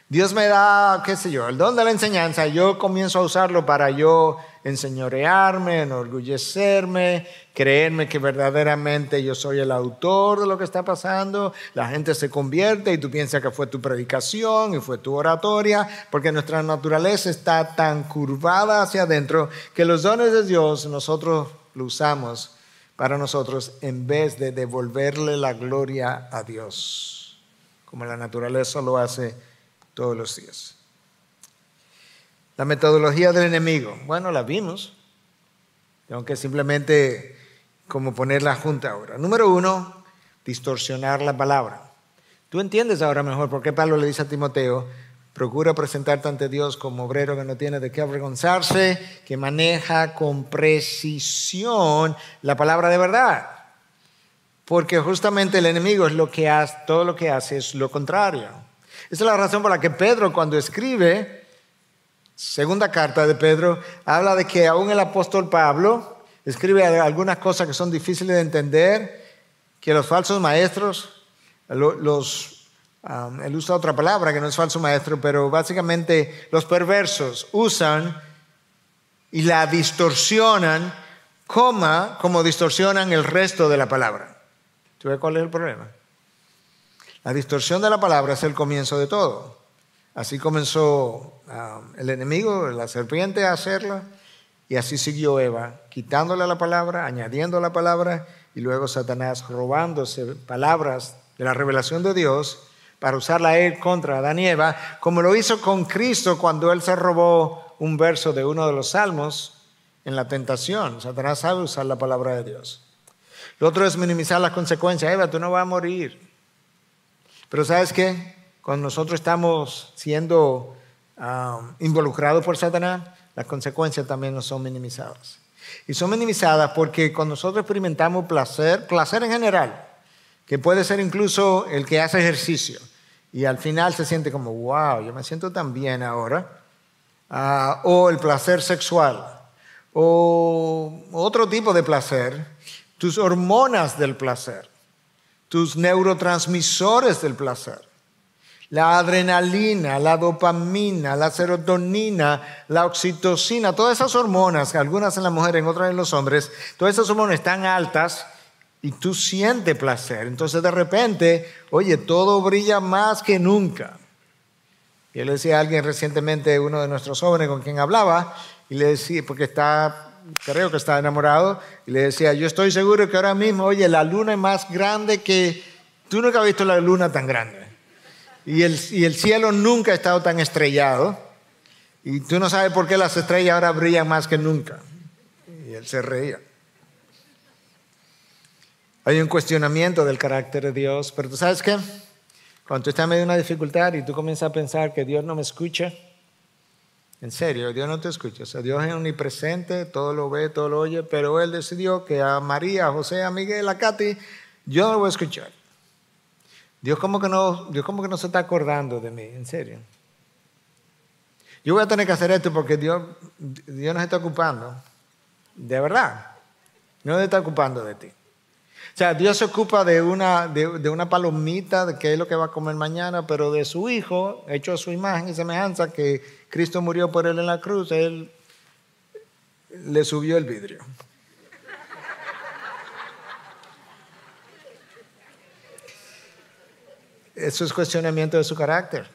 S1: Dios me da, qué sé yo, el don de la enseñanza. Yo comienzo a usarlo para yo enseñorearme, enorgullecerme, creerme que verdaderamente yo soy el autor de lo que está pasando. La gente se convierte y tú piensas que fue tu predicación y fue tu oratoria, porque nuestra naturaleza está tan curvada hacia adentro que los dones de Dios nosotros los usamos para nosotros en vez de devolverle la gloria a Dios, como la naturaleza lo hace todos los días. La metodología del enemigo, bueno, la vimos. Tengo que simplemente como ponerla junta ahora. Número 1, distorsionar la palabra. Tú entiendes ahora mejor por qué Pablo le dice a Timoteo, procura presentarte ante Dios como obrero que no tiene de qué avergonzarse, que maneja con precisión la palabra de verdad. Porque justamente el enemigo es lo que hace, todo lo que hace es lo contrario. Esa es la razón por la que Pedro, cuando escribe, segunda carta de Pedro, habla de que aún el apóstol Pablo escribe algunas cosas que son difíciles de entender, que los falsos maestros, él usa otra palabra que no es falso maestro, pero básicamente los perversos usan y la distorsionan como distorsionan el resto de la palabra. ¿Tú ves cuál es el problema? La distorsión de la palabra es el comienzo de todo. Así comenzó el enemigo, la serpiente, a hacerla, y así siguió Eva, quitándole la palabra, añadiendo la palabra, y luego Satanás robándose palabras de la revelación de Dios para usarla a él contra Adán y Eva, como lo hizo con Cristo cuando él se robó un verso de uno de los salmos en la tentación. Satanás sabe usar la palabra de Dios. Lo otro es minimizar las consecuencias. Eva, tú no vas a morir. Pero ¿sabes qué? Cuando nosotros estamos siendo involucrados por Satanás, las consecuencias también no son minimizadas. Y son minimizadas porque cuando nosotros experimentamos placer en general, que puede ser incluso el que hace ejercicio, y al final se siente como, wow, yo me siento tan bien ahora, o el placer sexual, o otro tipo de placer, tus hormonas del placer, tus neurotransmisores del placer, la adrenalina, la dopamina, la serotonina, la oxitocina, todas esas hormonas, algunas en las mujeres, otras en los hombres, todas esas hormonas están altas y tú sientes placer. Entonces de repente, oye, todo brilla más que nunca. Yo le decía a alguien recientemente, uno de nuestros jóvenes con quien hablaba, y le decía, porque creo que está enamorado, y le decía, yo estoy seguro que ahora mismo, oye, la luna es más grande que... Tú nunca has visto la luna tan grande. Y el cielo nunca ha estado tan estrellado. Y tú no sabes por qué las estrellas ahora brillan más que nunca. Y él se reía. Hay un cuestionamiento del carácter de Dios, pero ¿tú sabes qué? Cuando tú estás en medio de una dificultad y tú comienzas a pensar que Dios no me escucha, En serio, Dios no te escucha. O sea, Dios es omnipresente, todo lo ve, todo lo oye, pero Él decidió que a María, a José, a Miguel, a Katy, yo no lo voy a escuchar. Dios como que no se está acordando de mí, en serio. Yo voy a tener que hacer esto porque Dios no se está ocupando. De verdad. No se está ocupando de ti. O sea, Dios se ocupa de una palomita, de qué es lo que va a comer mañana, pero de su Hijo, hecho a su imagen y semejanza, que Cristo murió por Él en la cruz, Él le subió el vidrio. Eso es cuestionamiento de su carácter.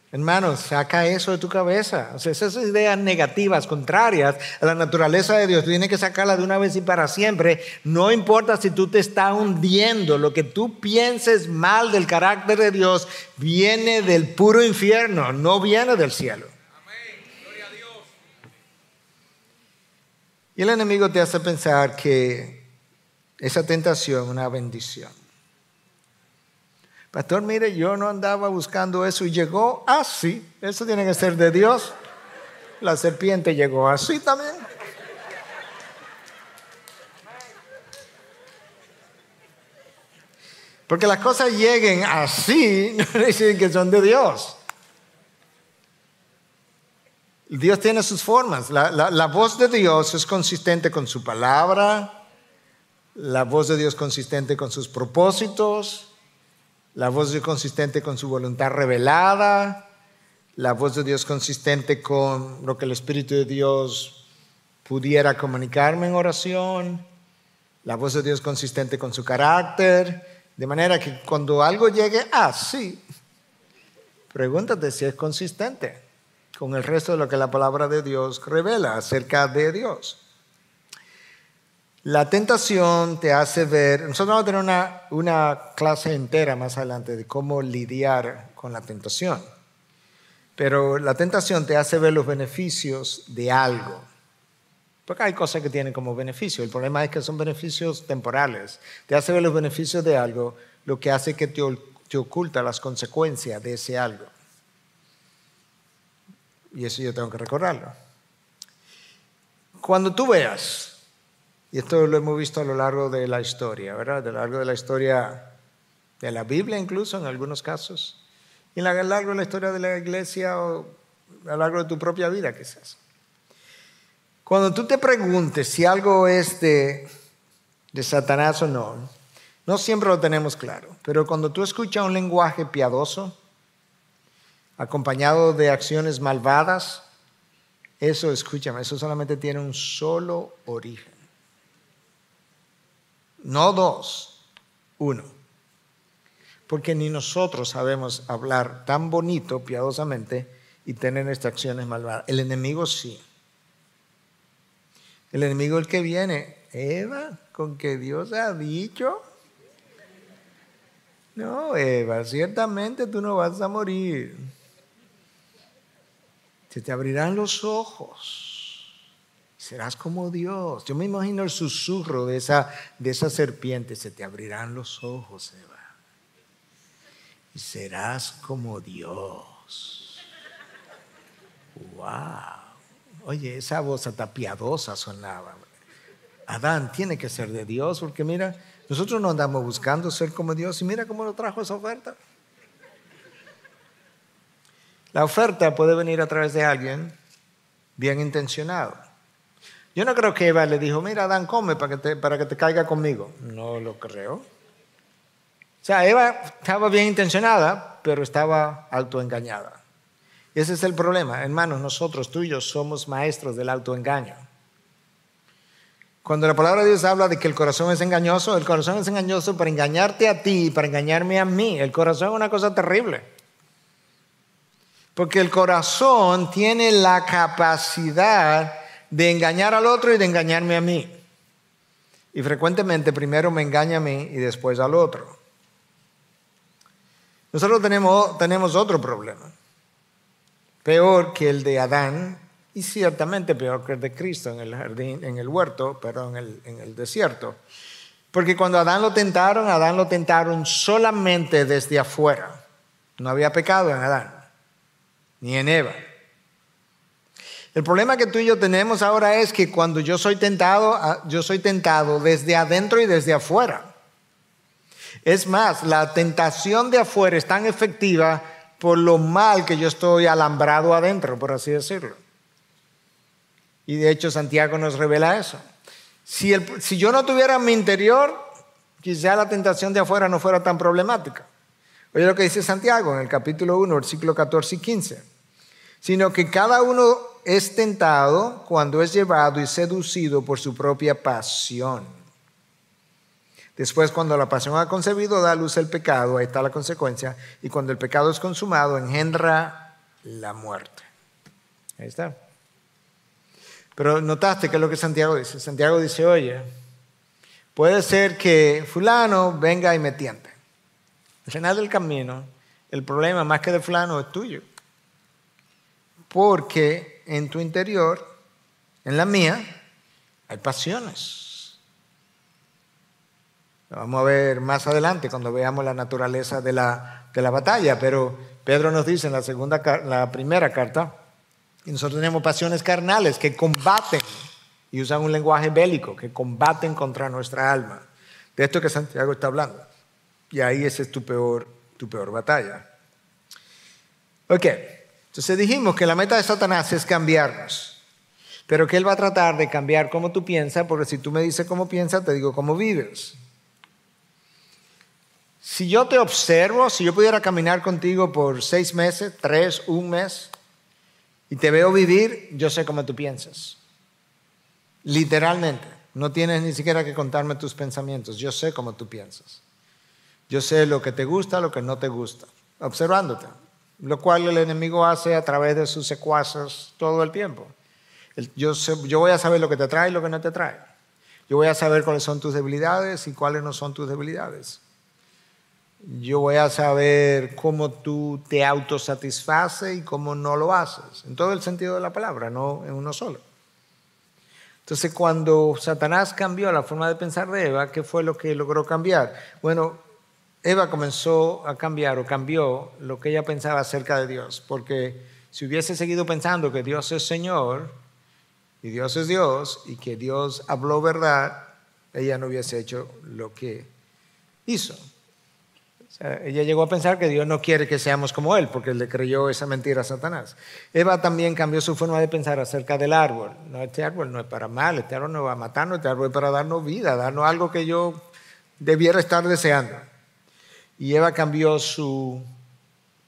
S1: Hermanos, saca eso de tu cabeza. O sea, esas ideas negativas, contrarias a la naturaleza de Dios, tienes que sacarlas de una vez y para siempre. No importa si tú te estás hundiendo, lo que tú pienses mal del carácter de Dios viene del puro infierno, no viene del cielo.
S2: Amén. Gloria a Dios.
S1: Y el enemigo te hace pensar que esa tentación es una bendición. Pastor, mire, yo no andaba buscando eso y llegó así. Eso tiene que ser de Dios. La serpiente llegó así también. Porque las cosas lleguen así no dicen que son de Dios. Dios tiene sus formas. La voz de Dios es consistente con su palabra. La voz de Dios es consistente con sus propósitos. La voz de Dios consistente con su voluntad revelada. La voz de Dios consistente con lo que el Espíritu de Dios pudiera comunicarme en oración. La voz de Dios consistente con su carácter. De manera que cuando algo llegue así, pregúntate si es consistente con el resto de lo que la palabra de Dios revela acerca de Dios. La tentación te hace ver, nosotros vamos a tener una clase entera más adelante de cómo lidiar con la tentación, pero la tentación te hace ver los beneficios de algo, porque hay cosas que tienen como beneficio, el problema es que son beneficios temporales, te hace ver los beneficios de algo, lo que hace que te oculta las consecuencias de ese algo, y eso yo tengo que recordarlo. Cuando tú veas, y esto lo hemos visto a lo largo de la historia, ¿verdad? A lo largo de la historia de la Biblia incluso en algunos casos. Y a lo largo de la historia de la iglesia o a lo largo de tu propia vida quizás. Cuando tú te preguntes si algo es de Satanás o no, no siempre lo tenemos claro. Pero cuando tú escuchas un lenguaje piadoso, acompañado de acciones malvadas, eso, escúchame, eso solamente tiene un solo origen. No dos, uno. Porque ni nosotros sabemos hablar tan bonito, piadosamente, y tener estas acciones malvadas. El enemigo sí. El enemigo es el que viene. Eva, con que Dios ha dicho. No, Eva, ciertamente tú no vas a morir. Se te abrirán los ojos. Serás como Dios. Yo me imagino el susurro de esa serpiente. Se te abrirán los ojos, Eva. Y serás como Dios. Wow. Oye, esa voz hasta piadosa sonaba. Adán tiene que ser de Dios, porque mira, nosotros no andamos buscando ser como Dios. Y mira cómo nos trajo esa oferta. La oferta puede venir a través de alguien bien intencionado. Yo no creo que Eva le dijo, mira, Adán, come para que te caiga conmigo. No lo creo. O sea, Eva estaba bien intencionada, pero estaba autoengañada. Y ese es el problema. Hermanos, nosotros, tú y yo, somos maestros del autoengaño. Cuando la palabra de Dios habla de que el corazón es engañoso para engañarte a ti y para engañarme a mí. El corazón es una cosa terrible. Porque el corazón tiene la capacidad de engañar al otro y de engañarme a mí. Y frecuentemente primero me engaña a mí y después al otro. Nosotros tenemos otro problema. Peor que el de Adán y ciertamente peor que el de Cristo en el jardín, en el huerto, en el desierto. Porque cuando a Adán lo tentaron solamente desde afuera. No había pecado en Adán, ni en Eva. El problema que tú y yo tenemos ahora es que cuando yo soy tentado desde adentro y desde afuera. Es más, la tentación de afuera es tan efectiva por lo mal que yo estoy alambrado adentro, por así decirlo. Y de hecho Santiago nos revela eso. Si yo no tuviera mi interior, quizá la tentación de afuera no fuera tan problemática. Oye lo que dice Santiago en el capítulo 1, versículo 14 y 15. Sino que cada uno es tentado cuando es llevado y seducido por su propia pasión. Después, cuando la pasión ha concebido, da a luz el pecado, ahí está la consecuencia. Y cuando el pecado es consumado, engendra la muerte. Ahí está. Pero notaste qué es lo que Santiago dice. Santiago dice, oye, puede ser que fulano venga y me tiente. Al final del camino, el problema más que de fulano es tuyo. Porque en tu interior, en la mía, hay pasiones. Lo vamos a ver más adelante cuando veamos la naturaleza de la batalla. Pero Pedro nos dice en la primera carta, y nosotros tenemos pasiones carnales que combaten, y usan un lenguaje bélico, que combaten contra nuestra alma. De esto que Santiago está hablando. Y ahí esa es tu peor batalla. Ok, entonces dijimos que la meta de Satanás es cambiarnos. Pero que él va a tratar de cambiar cómo tú piensas, porque si tú me dices cómo piensas, te digo cómo vives. Si yo te observo, si yo pudiera caminar contigo por 6 meses, 3, 1 mes, y te veo vivir, yo sé cómo tú piensas. Literalmente. No tienes ni siquiera que contarme tus pensamientos. Yo sé cómo tú piensas. Yo sé lo que te gusta, lo que no te gusta. Observándote. Lo cual el enemigo hace a través de sus secuaces todo el tiempo. Yo voy a saber lo que te atrae y lo que no te atrae. Yo voy a saber cuáles son tus debilidades y cuáles no son tus debilidades. Yo voy a saber cómo tú te autosatisfaces y cómo no lo haces. En todo el sentido de la palabra, no en uno solo. Entonces, cuando Satanás cambió la forma de pensar de Eva, ¿qué fue lo que logró cambiar? Bueno, Eva comenzó a cambiar o cambió lo que ella pensaba acerca de Dios. Porque si hubiese seguido pensando que Dios es Señor y Dios es Dios y que Dios habló verdad, ella no hubiese hecho lo que hizo. Ella llegó a pensar que Dios no quiere que seamos como Él, porque le creyó esa mentira a Satanás. Eva también cambió su forma de pensar acerca del árbol. No, este árbol no es para mal, este árbol no va a matarnos, este árbol es para darnos vida, darnos algo que yo debiera estar deseando. Y Eva cambió su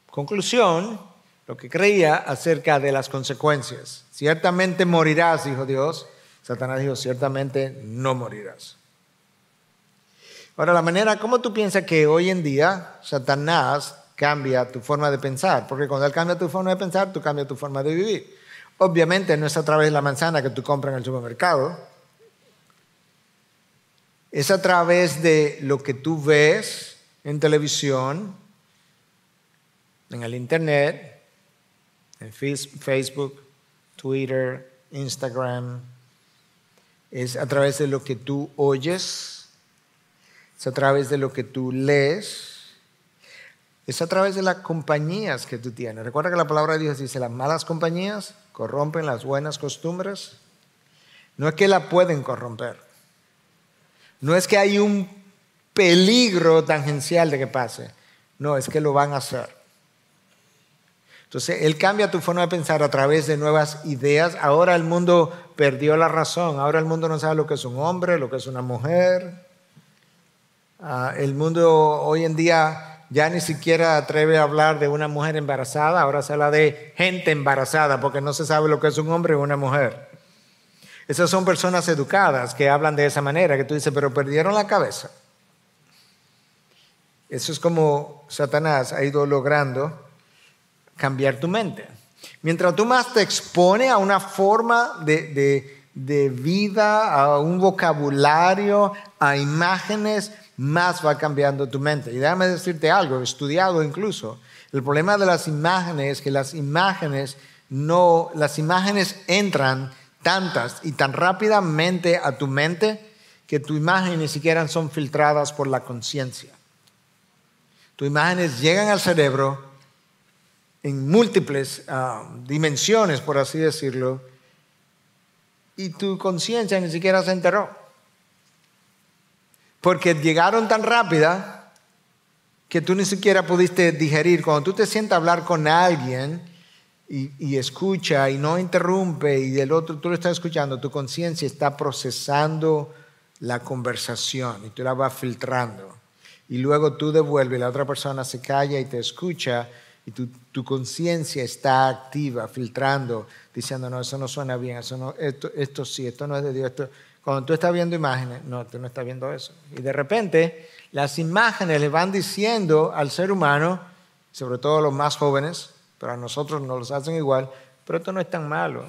S1: conclusión, lo que creía acerca de las consecuencias. Ciertamente morirás, dijo Dios. Satanás dijo, ciertamente no morirás. Ahora, la manera, ¿cómo tú piensas que hoy en día Satanás cambia tu forma de pensar? Porque cuando él cambia tu forma de pensar, tú cambias tu forma de vivir. Obviamente no es a través de la manzana que tú compras en el supermercado. Es a través de lo que tú ves en televisión, en el internet, en Facebook, Twitter, Instagram. Es a través de lo que tú oyes. Es a través de lo que tú lees. Es a través de las compañías que tú tienes. Recuerda que la palabra de Dios dice, las malas compañías corrompen las buenas costumbres. No es que la pueden corromper. No es que hay un peligro tangencial de que pase. No, es que lo van a hacer. Entonces, Él cambia tu forma de pensar a través de nuevas ideas. Ahora el mundo perdió la razón. Ahora el mundo no sabe lo que es un hombre, lo que es una mujer. El mundo hoy en día ya ni siquiera atreve a hablar de una mujer embarazada, ahora se habla de gente embarazada porque no se sabe lo que es un hombre o una mujer. Esas son personas educadas que hablan de esa manera, que tú dices, pero perdieron la cabeza. Eso es como Satanás ha ido logrando cambiar tu mente. Mientras tú más te expones a una forma de vida, a un vocabulario, a imágenes, más va cambiando tu mente. Y déjame decirte algo, he estudiado incluso. El problema de las imágenes es que las imágenes entran tantas y tan rápidamente a tu mente que tus imágenes ni siquiera son filtradas por la conciencia. Tus imágenes llegan al cerebro en múltiples dimensiones, por así decirlo, y tu conciencia ni siquiera se enteró. Porque llegaron tan rápida que tú ni siquiera pudiste digerir. Cuando tú te sientas a hablar con alguien y escucha y no interrumpe y del otro tú lo estás escuchando, tu conciencia está procesando la conversación y tú la vas filtrando. Y luego tú devuelves y la otra persona se calla y te escucha y tu conciencia está activa, filtrando, diciendo, no, eso no suena bien, eso no, esto sí, esto no es de Dios. Cuando tú estás viendo imágenes, no, tú no estás viendo eso. Y de repente las imágenes le van diciendo al ser humano, sobre todo los más jóvenes, pero a nosotros nos los hacen igual, pero esto no es tan malo.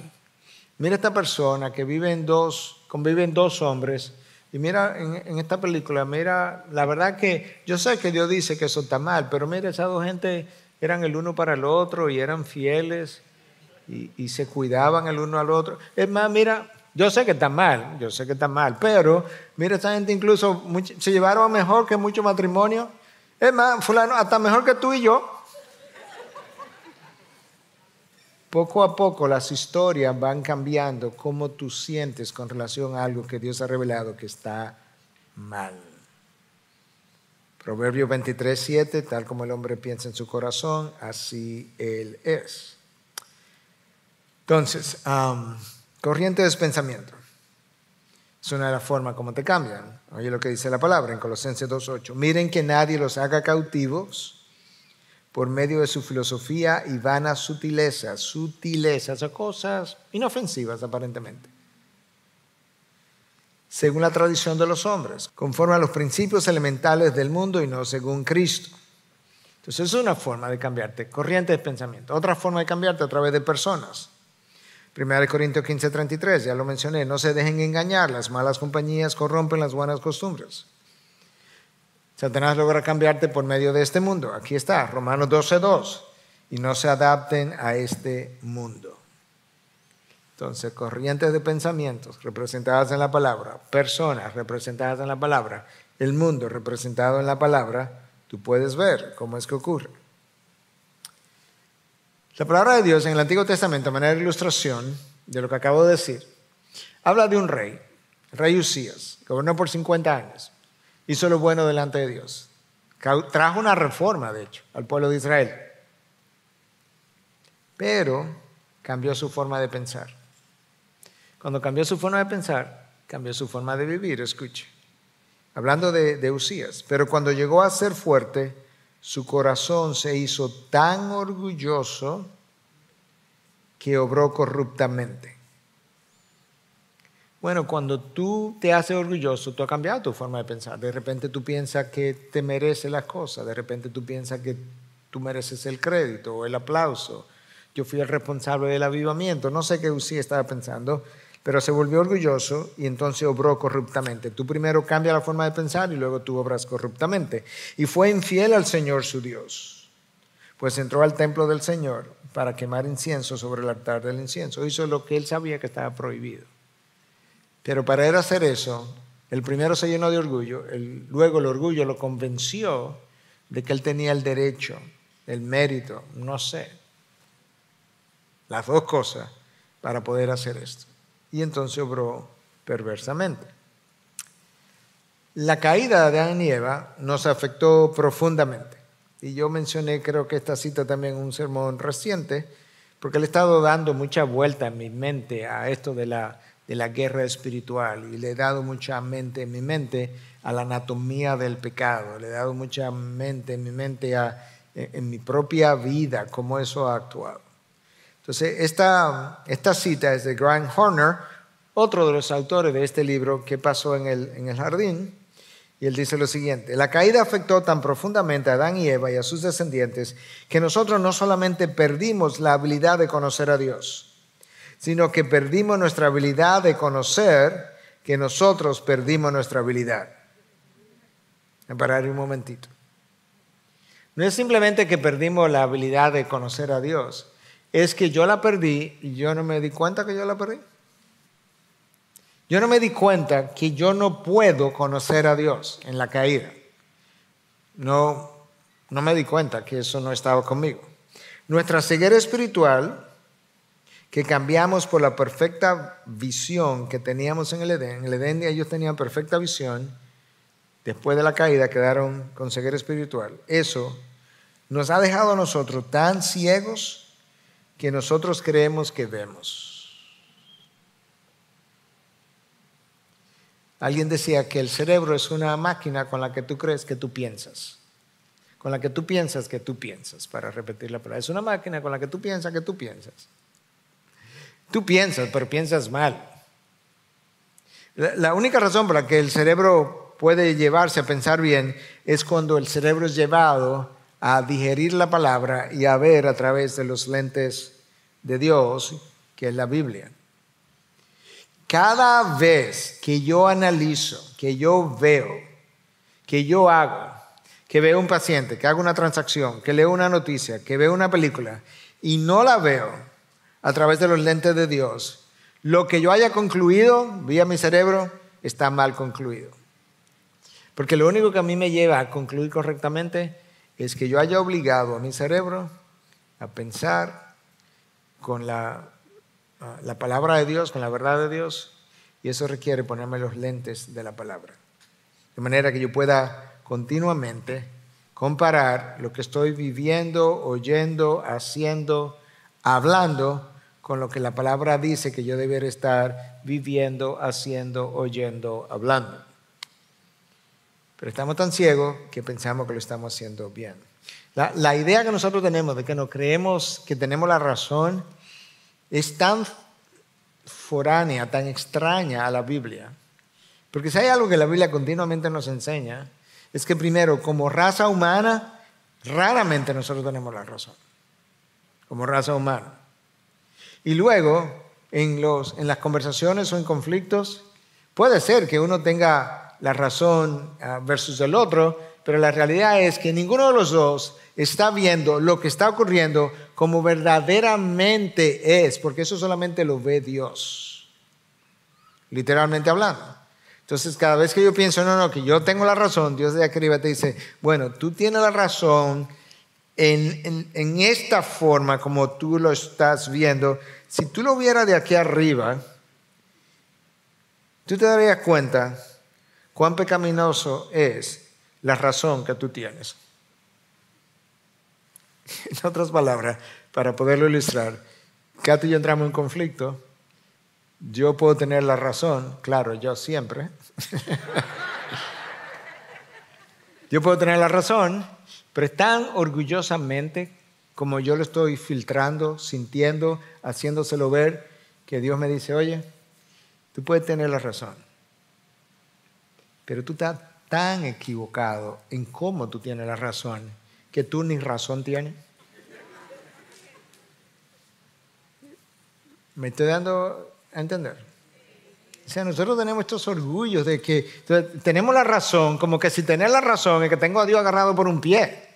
S1: Mira esta persona que conviven dos hombres, y mira en esta película, mira, la verdad que yo sé que Dios dice que eso está mal, pero mira, esas dos gente eran el uno para el otro y eran fieles y se cuidaban el uno al otro. Es más, mira, yo sé que está mal, pero mira, esa gente incluso se llevaron mejor que muchos matrimonios. Es más, fulano, hasta mejor que tú y yo. Poco a poco las historias van cambiando cómo tú sientes con relación a algo que Dios ha revelado que está mal. Proverbios 23:7, tal como el hombre piensa en su corazón, así él es. Entonces, corrientes de pensamiento. Es una de las formas como te cambian. Oye lo que dice la palabra en Colosenses 2:8. Miren que nadie los haga cautivos por medio de su filosofía y vanas sutilezas, o cosas inofensivas aparentemente, según la tradición de los hombres, conforme a los principios elementales del mundo y no según Cristo. Entonces es una forma de cambiarte, corriente de pensamiento. Otra forma de cambiarte a través de personas. 1 Corintios 15:33, ya lo mencioné, no se dejen engañar, las malas compañías corrompen las buenas costumbres. Satanás logra cambiarte por medio de este mundo. Aquí está, Romanos 12:2. Y no se adapten a este mundo. Entonces, corrientes de pensamientos representadas en la palabra, personas representadas en la palabra, el mundo representado en la palabra, tú puedes ver cómo es que ocurre. La palabra de Dios en el Antiguo Testamento, de manera de ilustración de lo que acabo de decir, habla de un rey, el rey Usías, gobernó por 50 años. Hizo lo bueno delante de Dios. Trajo una reforma, de hecho, al pueblo de Israel. Pero cambió su forma de pensar. Cuando cambió su forma de pensar, cambió su forma de vivir. Escuche. Hablando de Usías. Pero cuando llegó a ser fuerte, su corazón se hizo tan orgulloso que obró corruptamente. Bueno, cuando tú te haces orgulloso, tú has cambiado tu forma de pensar. De repente tú piensas que te mereces las cosas. De repente tú piensas que tú mereces el crédito o el aplauso. Yo fui el responsable del avivamiento. No sé qué Usías estaba pensando, pero se volvió orgulloso y entonces obró corruptamente. Tú primero cambias la forma de pensar y luego tú obras corruptamente. Y fue infiel al Señor su Dios. Pues entró al templo del Señor para quemar incienso sobre el altar del incienso. Hizo lo que él sabía que estaba prohibido. Pero para él hacer eso, el primero se llenó de orgullo, luego el orgullo lo convenció de que él tenía el derecho, el mérito, no sé, las dos cosas para poder hacer esto. Y entonces obró perversamente. La caída de Adán y Eva nos afectó profundamente. Y yo mencioné, creo que esta cita también en un sermón reciente, porque le he estado dando mucha vuelta en mi mente a esto de la guerra espiritual y le he dado mucha mente en mi mente a la anatomía del pecado, le he dado mucha mente en mi mente en mi propia vida, cómo eso ha actuado. Entonces, esta cita es de Grant Horner, otro de los autores de este libro que pasó en el jardín, y él dice lo siguiente: la caída afectó tan profundamente a Adán y Eva y a sus descendientes que nosotros no solamente perdimos la habilidad de conocer a Dios, sino que perdimos nuestra habilidad de conocer que nosotros perdimos nuestra habilidad. Voy a parar un momentito. No es simplemente que perdimos la habilidad de conocer a Dios, es que yo la perdí y yo no me di cuenta que yo la perdí. Yo no me di cuenta que yo no puedo conocer a Dios en la caída. No me di cuenta que eso no estaba conmigo. Nuestra ceguera espiritual que cambiamos por la perfecta visión que teníamos en el Edén. En el Edén ellos tenían perfecta visión. Después de la caída quedaron con ceguera espiritual. Eso nos ha dejado a nosotros tan ciegos que nosotros creemos que vemos. Alguien decía que el cerebro es una máquina con la que tú crees que tú piensas. Con la que tú piensas que tú piensas, para repetir la palabra. Es una máquina con la que tú piensas que tú piensas. Tú piensas, pero piensas mal. La única razón por la que el cerebro puede llevarse a pensar bien es cuando el cerebro es llevado a digerir la palabra y a ver a través de los lentes de Dios, que es la Biblia. Cada vez que yo analizo, que yo veo, que yo hago, que veo un paciente, que hago una transacción, que leo una noticia, que veo una película y no la veo a través de los lentes de Dios, lo que yo haya concluido vía mi cerebro está mal concluido. Porque lo único que a mí me lleva a concluir correctamente es que yo haya obligado a mi cerebro a pensar con la palabra de Dios, con la verdad de Dios, y eso requiere ponerme los lentes de la palabra. De manera que yo pueda continuamente comparar lo que estoy viviendo, oyendo, haciendo, hablando, con lo que la palabra dice que yo debería estar viviendo, haciendo, oyendo, hablando. Pero estamos tan ciegos que pensamos que lo estamos haciendo bien. La idea que nosotros tenemos de que nos creemos que tenemos la razón es tan foránea, tan extraña a la Biblia. Porque si hay algo que la Biblia continuamente nos enseña, es que primero, como raza humana, raramente nosotros tenemos la razón. Como raza humana. Y luego, en las conversaciones o en conflictos, puede ser que uno tenga la razón versus el otro, pero la realidad es que ninguno de los dos está viendo lo que está ocurriendo como verdaderamente es, porque eso solamente lo ve Dios, literalmente hablando. Entonces, cada vez que yo pienso, no, que yo tengo la razón, Dios de aquí arriba te dice, bueno, tú tienes la razón en esta forma como tú lo estás viendo. Si tú lo vieras de aquí arriba, tú te darías cuenta cuán pecaminoso es la razón que tú tienes. En otras palabras, para poderlo ilustrar, Katy y yo entramos en conflicto. Yo puedo tener la razón, claro, yo siempre. Yo puedo tener la razón, pero es tan orgullosamente como yo lo estoy filtrando, sintiendo, haciéndoselo ver, que Dios me dice, oye, tú puedes tener la razón, pero tú estás tan equivocado en cómo tú tienes la razón, que tú ni razón tienes. ¿Me estoy dando a entender? O sea, nosotros tenemos estos orgullos de que tenemos la razón, como que si tener la razón es que tengo a Dios agarrado por un pie.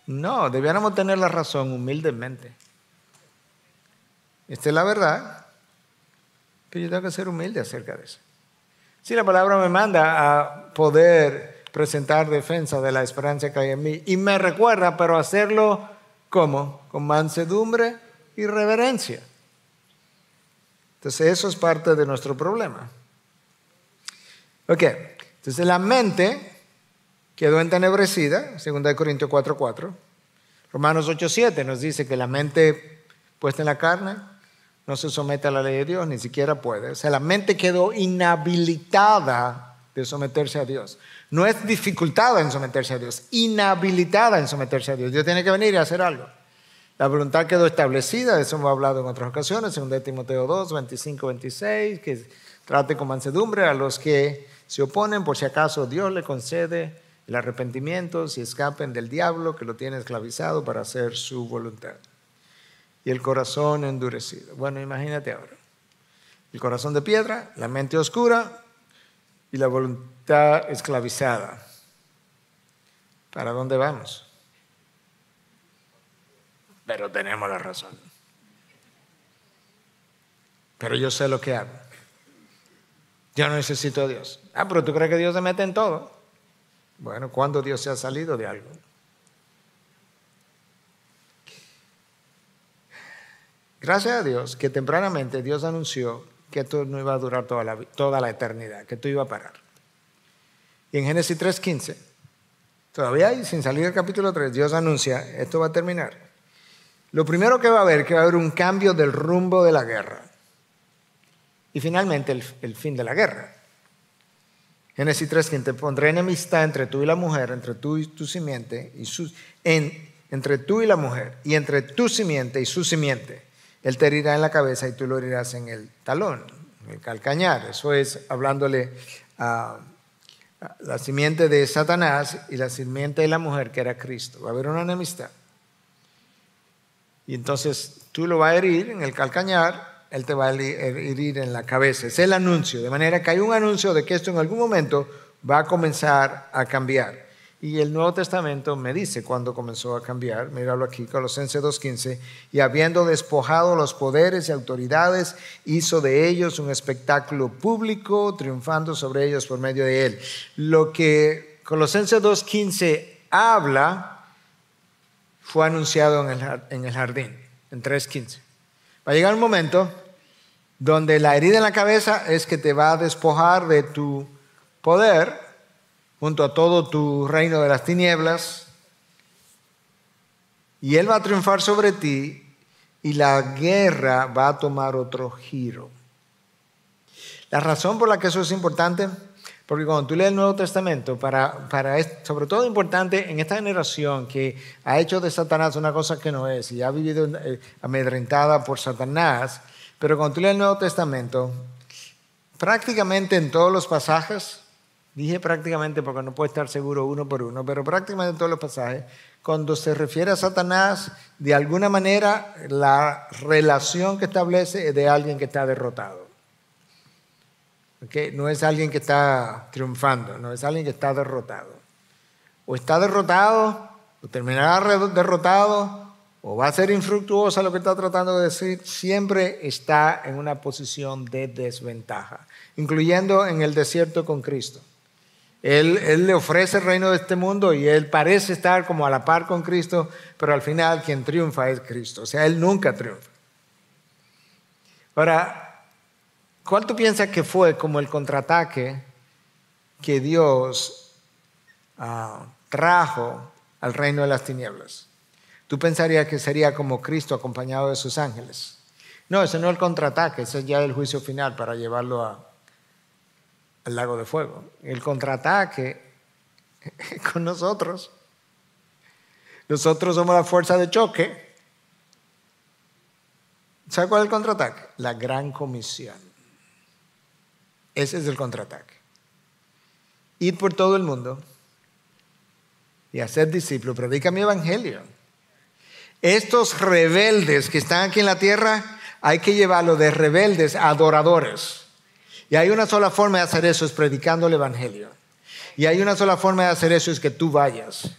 S1: No, debiéramos tener la razón humildemente. Esta es la verdad, pero yo tengo que ser humilde acerca de eso. Si la palabra me manda a poder presentar defensa de la esperanza que hay en mí, y me recuerda, pero hacerlo ¿cómo? Con mansedumbre y reverencia. Entonces eso es parte de nuestro problema. Ok, entonces la mente quedó entenebrecida, 2 Corintios 4:4. Romanos 8:7 nos dice que la mente puesta en la carne no se somete a la ley de Dios, ni siquiera puede. O sea, la mente quedó inhabilitada de someterse a Dios. No es dificultada en someterse a Dios, inhabilitada en someterse a Dios. Dios tiene que venir y hacer algo. La voluntad quedó establecida, de eso hemos hablado en otras ocasiones, 2 Timoteo 2, 25, 26, que trate con mansedumbre a los que se oponen, por si acaso Dios le concede el arrepentimiento, si escapen del diablo que lo tiene esclavizado para hacer su voluntad. Y el corazón endurecido. Bueno, imagínate ahora. El corazón de piedra, la mente oscura y la voluntad esclavizada. ¿Para dónde vamos? Pero tenemos la razón. Pero yo sé lo que hago. Yo no necesito a Dios. Pero ¿tú crees que Dios se mete en todo? Bueno, ¿cuándo Dios se ha salido de algo? Gracias a Dios que tempranamente Dios anunció que esto no iba a durar toda la eternidad, que esto iba a parar. Y en Génesis 3:15, todavía ahí, sin salir del capítulo 3, Dios anuncia, esto va a terminar. Lo primero que va a haber un cambio del rumbo de la guerra. Y finalmente el fin de la guerra. Génesis 3:15, pondré enemistad entre tú y la mujer, entre tú y tu simiente, entre tú y la mujer, y entre tu simiente y su simiente. Él te herirá en la cabeza y tú lo herirás en el talón, en el calcañar. Eso es hablándole a la simiente de Satanás y la simiente de la mujer, que era Cristo. Va a haber una enemistad. Y entonces tú lo vas a herir en el calcañar, él te va a herir en la cabeza. Es el anuncio, de manera que hay un anuncio de que esto en algún momento va a comenzar a cambiar. Y el Nuevo Testamento me dice cuándo comenzó a cambiar. Míralo aquí, Colosenses 2:15. Y habiendo despojado los poderes y autoridades, hizo de ellos un espectáculo público, triunfando sobre ellos por medio de él. Lo que Colosenses 2:15 habla fue anunciado en el jardín, en 3:15. Va a llegar un momento donde la herida en la cabeza es que te va a despojar de tu poder junto a todo tu reino de las tinieblas, y él va a triunfar sobre ti y la guerra va a tomar otro giro. La razón por la que eso es importante, porque cuando tú lees el Nuevo Testamento, sobre todo importante en esta generación que ha hecho de Satanás una cosa que no es y ha vivido amedrentada por Satanás, pero cuando tú lees el Nuevo Testamento, prácticamente en todos los pasajes, dije prácticamente porque no puedo estar seguro uno por uno, pero prácticamente en todos los pasajes, cuando se refiere a Satanás, de alguna manera la relación que establece es de alguien que está derrotado. ¿Okay? No es alguien que está triunfando, no es alguien que está derrotado. O está derrotado, o terminará derrotado, o va a ser infructuosa lo que está tratando de decir. Siempre está en una posición de desventaja, incluyendo en el desierto con Cristo. Él le ofrece el reino de este mundo y él parece estar como a la par con Cristo, pero al final quien triunfa es Cristo. O sea, él nunca triunfa. Ahora, ¿cuál tú piensas que fue como el contraataque que Dios trajo al reino de las tinieblas? Tú pensarías que sería como Cristo acompañado de sus ángeles. No, ese no es el contraataque, ese es ya el juicio final para llevarlo al lago de fuego. El contraataque es con nosotros. Nosotros somos la fuerza de choque. ¿Sabe cuál es el contraataque? La gran comisión. Ese es el contraataque. Ir por todo el mundo y hacer discípulos. Predica mi evangelio. Estos rebeldes que están aquí en la tierra, hay que llevarlos de rebeldes a adoradores. Y hay una sola forma de hacer eso, es predicando el evangelio. Y hay una sola forma de hacer eso, es que tú vayas.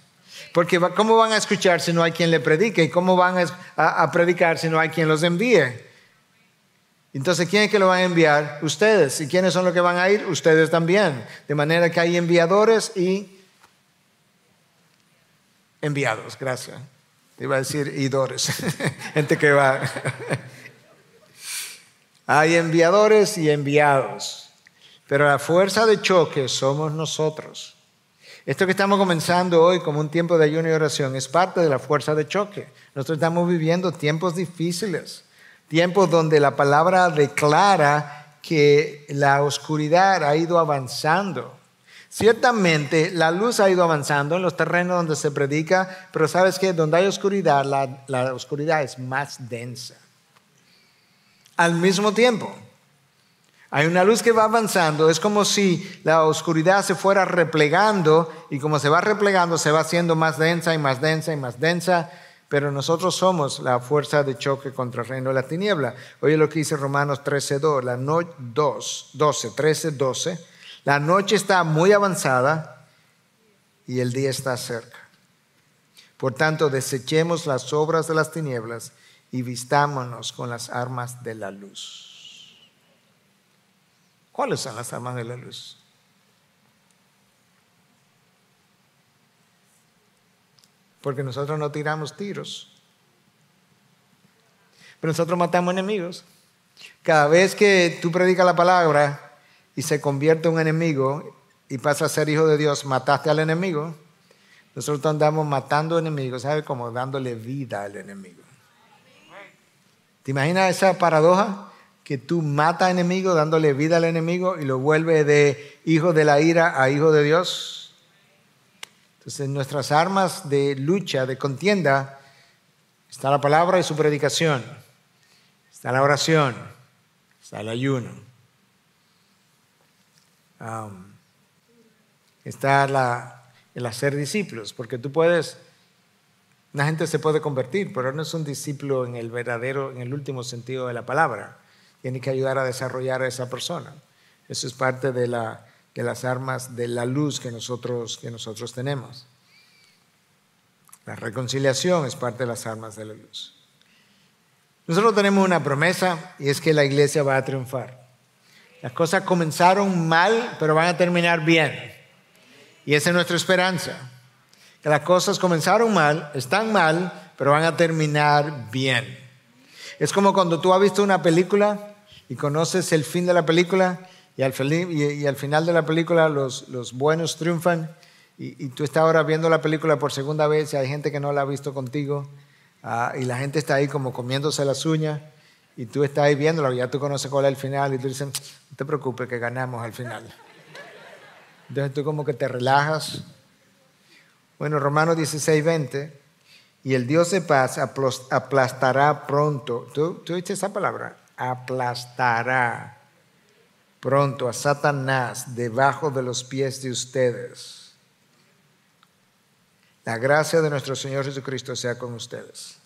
S1: Porque ¿cómo van a escuchar si no hay quien le predique? ¿Y cómo van a predicar si no hay quien los envíe? Entonces, ¿quién es que lo van a enviar? Ustedes. ¿Y quiénes son los que van a ir? Ustedes también. De manera que hay enviadores y enviados. Gracias. Iba a decir idores. Gente que va. Hay enviadores y enviados. Pero la fuerza de choque somos nosotros. Esto que estamos comenzando hoy como un tiempo de ayuno y oración es parte de la fuerza de choque. Nosotros estamos viviendo tiempos difíciles. Tiempos donde la palabra declara que la oscuridad ha ido avanzando. Ciertamente la luz ha ido avanzando en los terrenos donde se predica, pero ¿sabes qué? Donde hay oscuridad, la oscuridad es más densa. Al mismo tiempo, hay una luz que va avanzando. Es como si la oscuridad se fuera replegando y como se va replegando se va haciendo más densa y más densa y más densa. Pero nosotros somos la fuerza de choque contra el reino de la tiniebla. Oye lo que dice Romanos 13:12. La noche está muy avanzada y el día está cerca. Por tanto, desechemos las obras de las tinieblas y vistámonos con las armas de la luz. ¿Cuáles son las armas de la luz? Porque nosotros no tiramos tiros. Pero nosotros matamos enemigos. Cada vez que tú predicas la palabra y se convierte en un enemigo y pasa a ser hijo de Dios, mataste al enemigo. Nosotros andamos matando enemigos, ¿sabes? Como dándole vida al enemigo. ¿Te imaginas esa paradoja? Que tú matas al enemigo dándole vida al enemigo y lo vuelve de hijo de la ira a hijo de Dios. Entonces, nuestras armas de lucha, de contienda, está la palabra y su predicación, está la oración, está el ayuno, está el hacer discípulos, porque tú puedes, una gente se puede convertir, pero no es un discípulo en el verdadero, en el último sentido de la palabra. Tiene que ayudar a desarrollar a esa persona. Eso es parte de las armas de la luz que nosotros tenemos. La reconciliación es parte de las armas de la luz. Nosotros tenemos una promesa y es que la iglesia va a triunfar. Las cosas comenzaron mal, pero van a terminar bien. Y esa es nuestra esperanza. Que las cosas comenzaron mal, están mal, pero van a terminar bien. Es como cuando tú has visto una película y conoces el fin de la película y al final de la película los buenos triunfan y tú estás ahora viendo la película por segunda vez y hay gente que no la ha visto contigo y la gente está ahí como comiéndose las uñas y tú estás ahí viéndola, ya tú conoces cuál es el final y tú dices, no te preocupes que ganamos al final. Entonces tú como que te relajas. Bueno, Romanos 16:20, y el Dios de paz aplastará pronto. ¿Tú oíste esa palabra? Aplastará pronto a Satanás debajo de los pies de ustedes. La gracia de nuestro Señor Jesucristo sea con ustedes.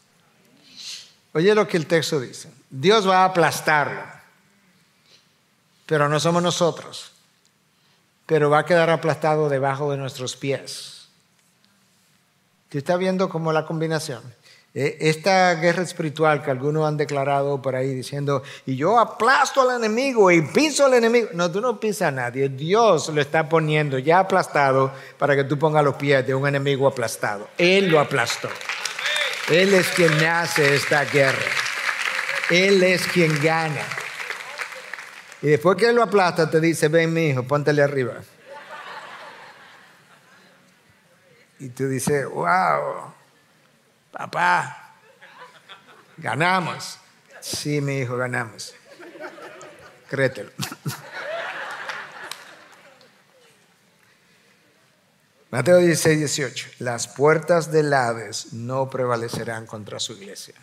S1: Oye lo que el texto dice. Dios va a aplastarlo, pero no somos nosotros. Pero va a quedar aplastado debajo de nuestros pies. ¿Tú estás viendo cómo la combinación? Esta guerra espiritual que algunos han declarado por ahí diciendo, y yo aplasto al enemigo y piso al enemigo. No, tú no pisas a nadie. Dios lo está poniendo ya aplastado para que tú pongas los pies de un enemigo aplastado. Él lo aplastó. Él es quien hace esta guerra. Él es quien gana. Y después que Él lo aplasta, te dice, ven mi hijo, póntele arriba. Y tú dices, wow, papá, ganamos. Sí, mi hijo, ganamos. Créetelo. Mateo 16:18. Las puertas del Hades no prevalecerán contra su iglesia.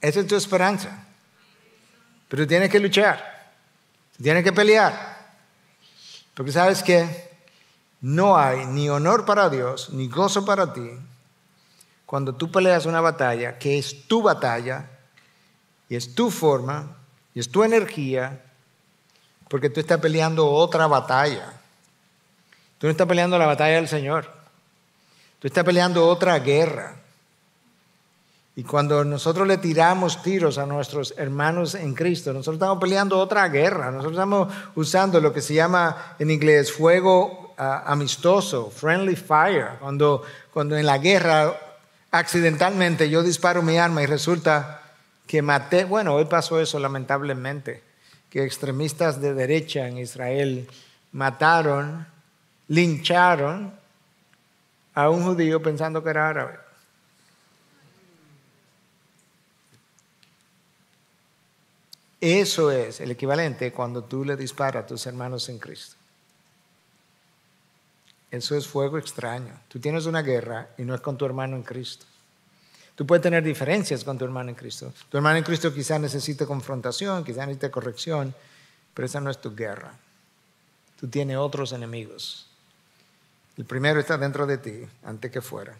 S1: Esa es tu esperanza. Pero tienes que luchar. Tienes que pelear. Porque sabes que no hay ni honor para Dios, ni gozo para ti, cuando tú peleas una batalla que es tu batalla, y es tu forma, y es tu energía, porque tú estás peleando otra batalla. Tú no estás peleando la batalla del Señor. Tú estás peleando otra guerra. Y cuando nosotros le tiramos tiros a nuestros hermanos en Cristo, nosotros estamos peleando otra guerra. Nosotros estamos usando lo que se llama en inglés fuego amistoso, friendly fire. Cuando en la guerra accidentalmente yo disparo mi arma y resulta que maté, bueno, hoy pasó eso lamentablemente, que extremistas de derecha en Israel mataron, lincharon a un judío pensando que era árabe. Eso es el equivalente cuando tú le disparas a tus hermanos en Cristo. Eso es fuego extraño. Tú tienes una guerra y no es con tu hermano en Cristo. Tú puedes tener diferencias con tu hermano en Cristo. Tu hermano en Cristo quizás necesite confrontación, quizás necesite corrección, pero esa no es tu guerra. Tú tienes otros enemigos. El primero está dentro de ti, antes que fuera.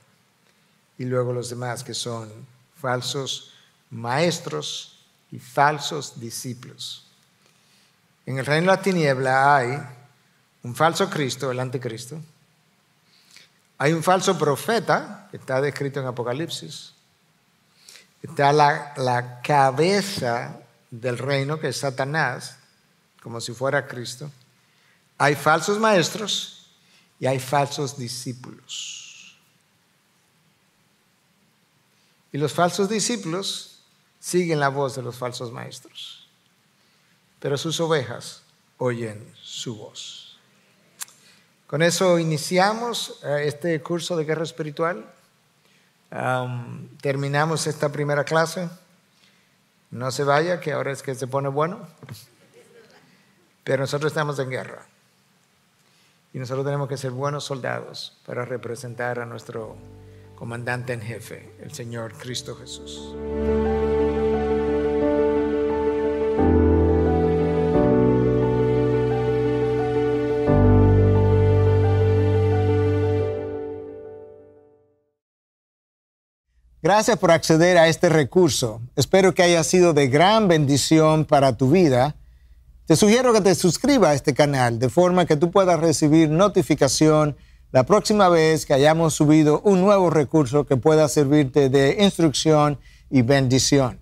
S1: Y luego los demás que son falsos maestros y falsos discípulos. En el reino de la tiniebla hay un falso Cristo, el anticristo. Hay un falso profeta, que está descrito en Apocalipsis. Está la cabeza del reino, que es Satanás, como si fuera Cristo. Hay falsos maestros y hay falsos discípulos. Y los falsos discípulos siguen la voz de los falsos maestros. Pero sus ovejas oyen su voz. Con eso iniciamos este curso de guerra espiritual. Terminamos esta primera clase. No se vaya, que ahora es que se pone bueno. Pero nosotros estamos en guerra. Y nosotros tenemos que ser buenos soldados para representar a nuestro comandante en jefe, el Señor Cristo Jesús. Gracias por acceder a este recurso. Espero que haya sido de gran bendición para tu vida. Te sugiero que te suscribas a este canal de forma que tú puedas recibir notificación la próxima vez que hayamos subido un nuevo recurso que pueda servirte de instrucción y bendición.